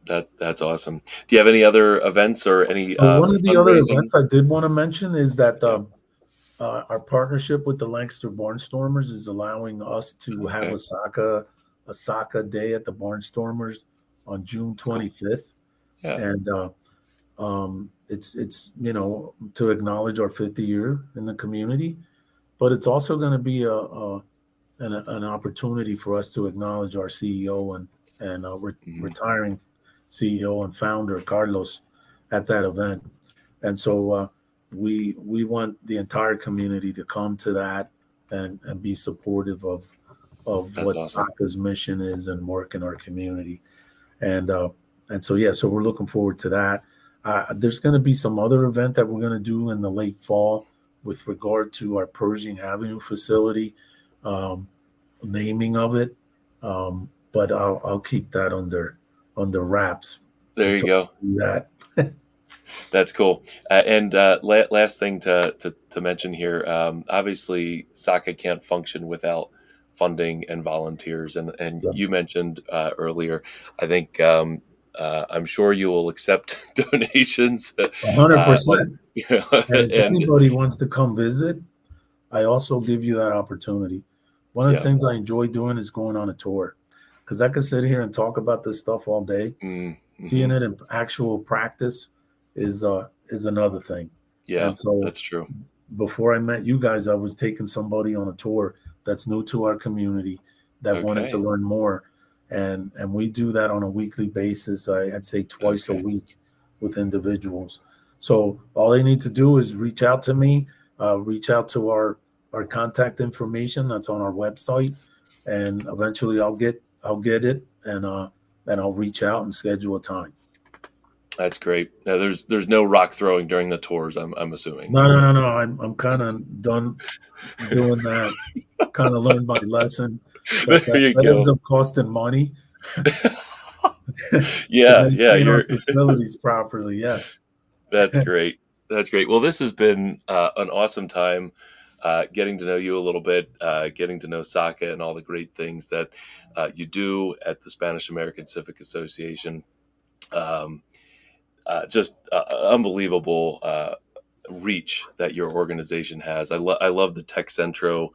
That's awesome. Do you have any other events or any So one of the other fundraising? events I did want to mention is that Yep. our partnership with the Lancaster Barnstormers is allowing us to have Okay. a SACA day at the Barnstormers on June Cool. 25th, Yeah. and it's to acknowledge our 50 year in the community, but it's also going to be an opportunity for us to acknowledge our CEO and Hmm. retiring CEO and founder Carlos at that event. And so we want the entire community to come to that and be supportive of That's what awesome. SACA's mission is and work in our community. And so yeah, so we're looking forward to that. There's going to be some other event that we're going to do in the late fall with regard to our Pershing Avenue facility, um, naming of it. But I'll keep that under wraps There you until go. we do that. That's cool. And last thing to mention here, obviously, SACA can't function without funding and volunteers. And Yeah, you mentioned earlier, I think I'm sure you will accept donations. On 100%. And if and anybody wants to come visit, I also give you that opportunity. One of the yeah. things I enjoy doing is going on a tour because I could sit here and talk about this stuff all day. Mm-hmm. Seeing it in actual practice is another thing. Yeah, And so that's true. before I met you guys, I was taking somebody on a tour that's new to our community that wanted to Okay. learn more. And we do that on a weekly basis. I'd say twice a Okay. week with individuals. So all they need to do is reach out to me, reach out to our contact information that's on our website, and eventually I'll get it and I'll reach out and schedule a time. That's great. Now, there's no rock throwing during the tours. I'm assuming, No, no, right? no, no. I'm kind of done doing that. Kind of learned my lesson There that you that ends go. up costing money to Yeah, yeah. maintain our facilities properly. Yes. That's great. That's great. Well, this has been an awesome time getting to know you a little bit, getting to know SACA and all the great things that you do at the Spanish American Civic Association. Um, just unbelievable reach that your organization has. I love the Tech Centro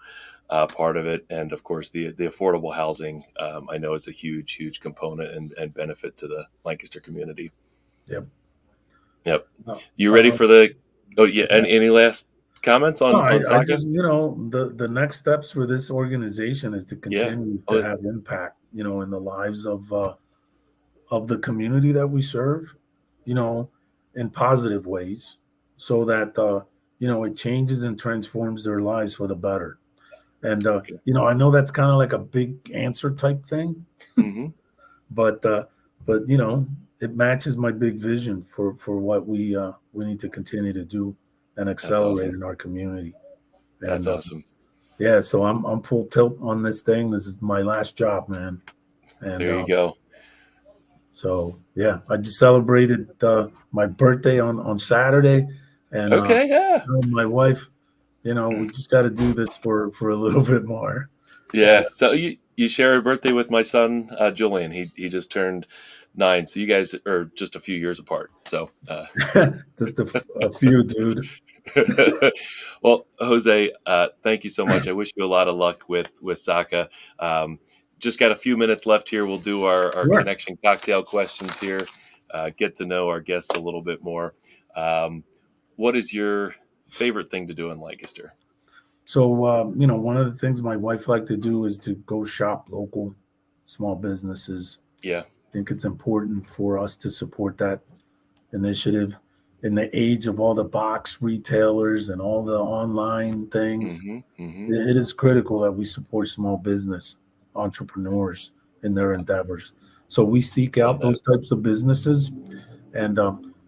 part of it, and of course the affordable housing. I know it's a huge component and benefit to the Lancaster community. Yep. Yep. Uh, You ready uh, for the? Oh yeah. yeah. Any last comments No, on I SACA? just the next steps for this organization is to Yeah. continue Oh, to have impact, in the lives of the community that we serve, you know, in positive ways, so that it changes and transforms their lives for the better. And okay. I know that's kind of like a big answer type thing, Hmm. but it matches my big vision for what we need to continue to do and That's accelerate awesome. in our community. That's And awesome. yeah, so I'm full tilt on this thing. This is my last job, man. And There you go. so yeah, I just celebrated my birthday on Saturday, and Okay, yeah. my wife, we just got to do this for a little bit more. And Yeah. So you share a birthday with my son, Julian. He just turned 9. So you guys are just a few years apart. So just a few, dude. well, Jose, thank you so much. I wish you a lot of luck with SACA. Um, just got a few minutes left here. We'll do our Sure. connection cocktail questions here. Get to know our guests a little bit more. Um, what is your favorite thing to do in Lancaster? So one of the things my wife liked to do is to go shop local small businesses. Yeah. I think it's important for us to support that initiative in the age of all the box retailers and all the online things. Mm-hmm. Mm-hmm. It is critical that we support small business entrepreneurs in their endeavors. So we seek Love out that. those types of businesses, and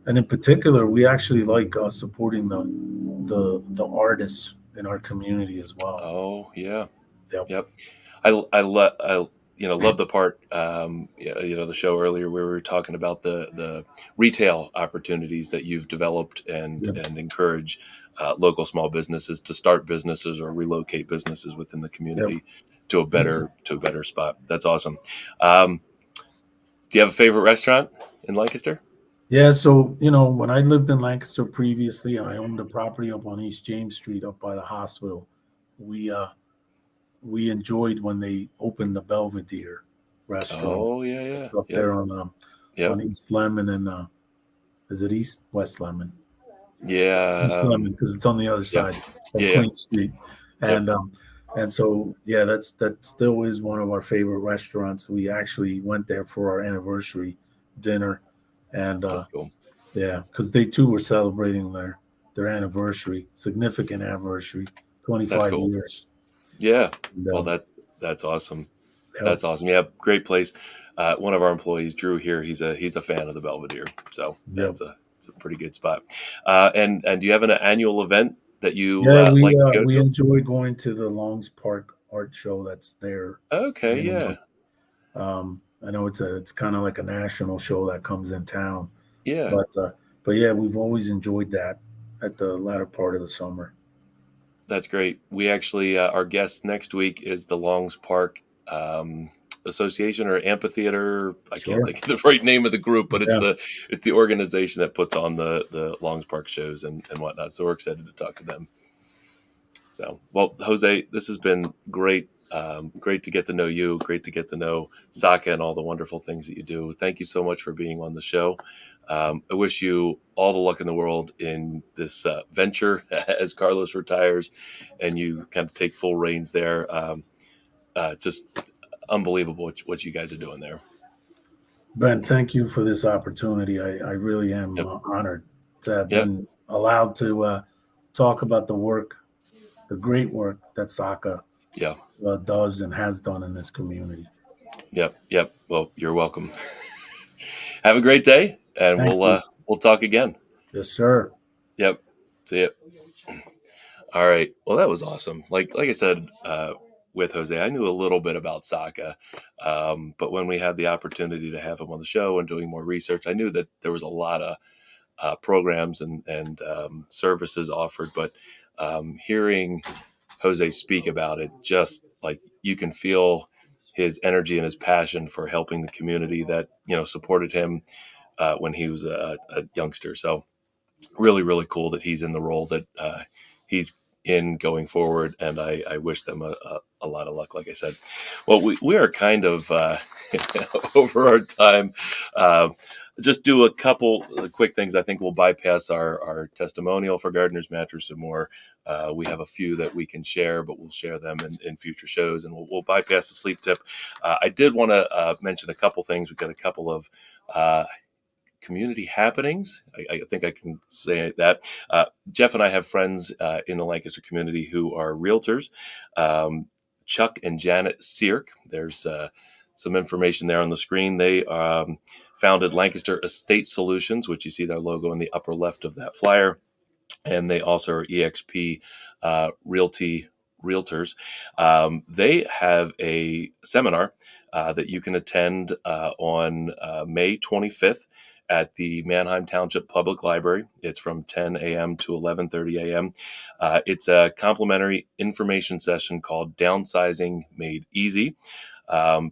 in particular, we actually like supporting the artists in our community as well. Oh yeah. Yep. Yep. I love the part the show earlier where we were talking about the retail opportunities that you've developed Yep. and encourage local small businesses to start businesses or relocate businesses within the Yep. community to a better spot. That's awesome. Um, do you have a favorite restaurant in Lancaster? Yeah. So when I lived in Lancaster previously, and I owned a property up on East James Street, up by the hospital, we we enjoyed when they opened the Belvedere restaurant. Oh yeah, yeah, It's up yep, there yep, on East Lemon and is it East West Lemon? East yeah, Lemon because it's on the other yeah, side of yeah, yeah, Queen Street, yep. and so yeah, that still is one of our favorite restaurants. We actually went there for our anniversary dinner, and That's cool. yeah, because they too were celebrating their anniversary, significant anniversary, That's 25 cool. years. Yeah. And, Well, that's awesome. yep, That's awesome. Yeah, great place. One of our employees, Drew here, he's a fan of the Belvedere, so yep. it's a pretty good spot. And do you have an annual event that you Yeah, like to go we to? enjoy going to the Longs Park art show that's there. Okay, And yeah, I know it's kind of like a national show that comes in town, yeah, but yeah, we've always enjoyed that at the latter part of the summer. that's great. We actually our guest next week is the Longs Park Association or Amphitheater. I can't Sure. think of the right name of the group, but Yeah. it's the organization that puts on the Longs Park shows and whatnot. So we're excited to talk to them. So, well, Jose, this has been great. Great to get to know you. Great to get to know SACA and all the wonderful things that you do. Thank you so much for being on the show. I wish you all the luck in the world in this venture as Carlos retires and you kind of take full reins there. Just unbelievable what you guys are doing there. Ben, thank you for this opportunity. I really am Yep. honored to have Yeah. been allowed to talk about the work, the great work that SACA Yeah. does and has done in this community. Yep. Yep. Well, you're welcome. Have a great day, and Thank you. we'll talk again. Yes, sir. Yep. See ya. All right. Well, that was awesome. Like I said, with Jose, I knew a little bit about SACA, but when we had the opportunity to have him on the show and doing more research, I knew that there was a lot of programs and services offered. But hearing Jose speak about it, just like you can feel his energy and his passion for helping the community that supported him when he was a youngster. So really, really cool that he's in the role that he's in going forward. And I wish them a lot of luck, like I said. Well, we are kind of over our time. Just do a couple quick things. I think we'll bypass our testimonial for Gardener's Mattress and more. We have a few that we can share, but we'll share them in future shows, and we'll bypass the sleep tip. I did want to mention a couple things. We've got a couple of community happenings. I think I can say that. Jeff and I have friends in the Lancaster community who are realtors. Chuck and Janet Seark. There's some information there on the screen. They founded Lancaster Estate Solutions, which you see their logo in the upper left of that flyer. And they also are EXP Realty realtors. They have a seminar that you can attend on May 25th at the Manheim Township Public Library. It's from 10 a.m. to 11:30 a.m. It's a complimentary information session called Downsizing Made Easy.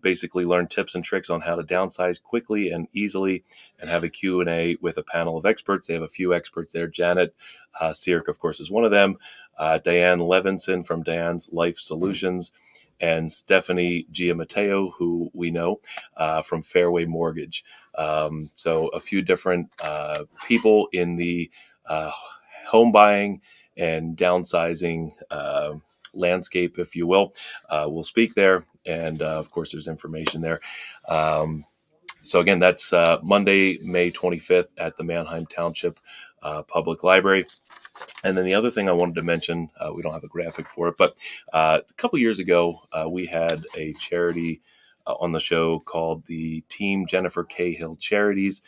Basically learn tips and tricks on how to downsize quickly and easily, and have a Q&A with a panel of experts. They have a few experts there. Janet Sierk, of course, is one of them. Diane Levinson from Diane's Life Solutions, and Stephanie Giammatteo, who we know from Fairway Mortgage. So a few different people in the home buying and downsizing landscape, if you will speak there. And of course, there's information there. So again, that's Monday, May 25th at the Manheim Township Public Library. And then the other thing I wanted to mention, we don't have a graphic for it, but a couple years ago, we had a charity on the show called the Team Jennifer Cahill Charities.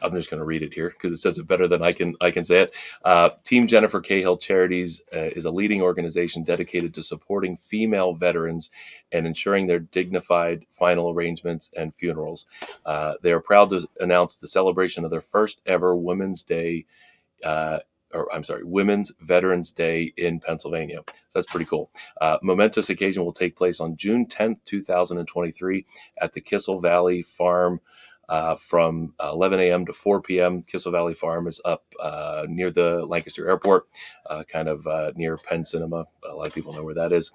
I'm just going to read it here because it says it better than I can say it. Team Jennifer Cahill Charities is a leading organization dedicated to supporting female veterans and ensuring their dignified final arrangements and funerals. They are proud to announce the celebration of their first ever Women's Veterans Day in Pennsylvania. So that's pretty cool. Momentous occasion will take place on June 10th, 2023 at the Kissel Valley Farm from 11 a.m. to 4 p.m. Kissel Valley Farm is up near the Lancaster Airport, kind of near Penn Cinema. A lot of people know where that is.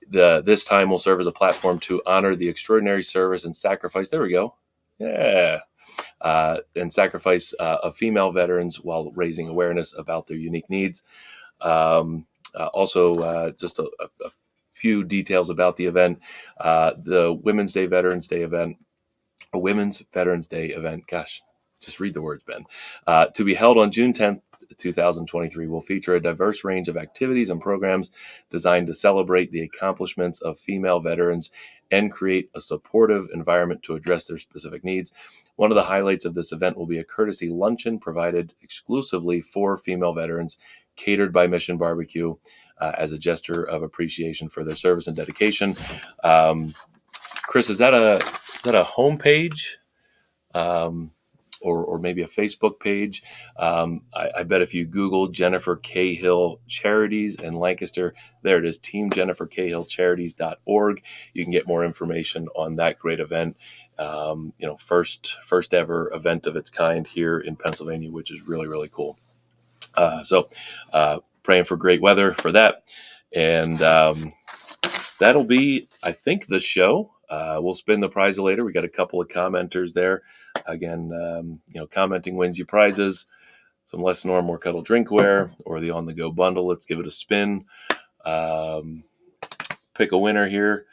This time will serve as a platform to honor the extraordinary service and sacrifice. There we go. Yeah. And sacrifice of female veterans while raising awareness about their unique needs. Also, just a few details about the event. The Women's Veterans Day event, a Women's Veterans Day event, gosh, just read the words, Ben, to be held on June 10th, 2023 will feature a diverse range of activities and programs designed to celebrate the accomplishments of female veterans and create a supportive environment to address their specific needs. One of the highlights of this event will be a courtesy luncheon provided exclusively for female veterans, catered by Mission Barbecue as a gesture of appreciation for their service and dedication. Chris, is that a homepage? Or maybe a Facebook page. I bet if you Google Jennifer Cahill Charities in Lancaster, there it is, teamjennifercahillcharities.org. You can get more information on that great event. First ever event of its kind here in Pennsylvania, which is really, really cool. So praying for great weather for that. And that'll be, I think, the show. We'll spin the prize later. We got a couple of commenters there. Again, commenting wins you prizes. Some Less Snore, More Cuddle drinkware, or the on-the-go bundle. Let's give it a spin. Pick a winner here.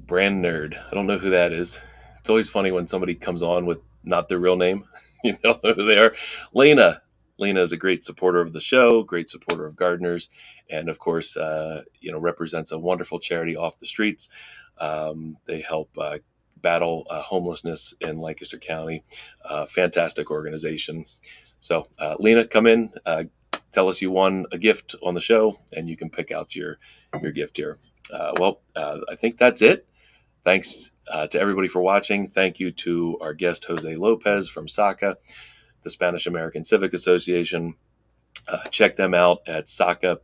Brand Nerd. I don't know who that is. It's always funny when somebody comes on with not their real name. You know who they are. Lena. Lena is a great supporter of the show, great supporter of gardeners, and of course, represents a wonderful charity off the streets. They help battle homelessness in Lancaster County. Fantastic organization. So, Lena, come in, tell us you won a gift on the show, and you can pick out your gift here. I think that's it. Thanks to everybody for watching. Thank you to our guest, Jose Lopez from SACA, the Spanish American Civic Association. Check them out at SACA.org.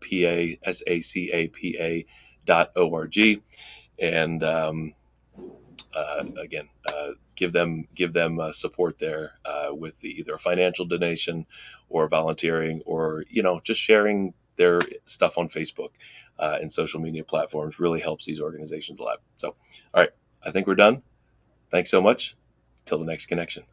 And again, give them support there with either a financial donation or volunteering, or just sharing their stuff on Facebook and social media platforms. Really helps these organizations a lot. So, all right, I think we're done. Thanks so much. Till the next connection.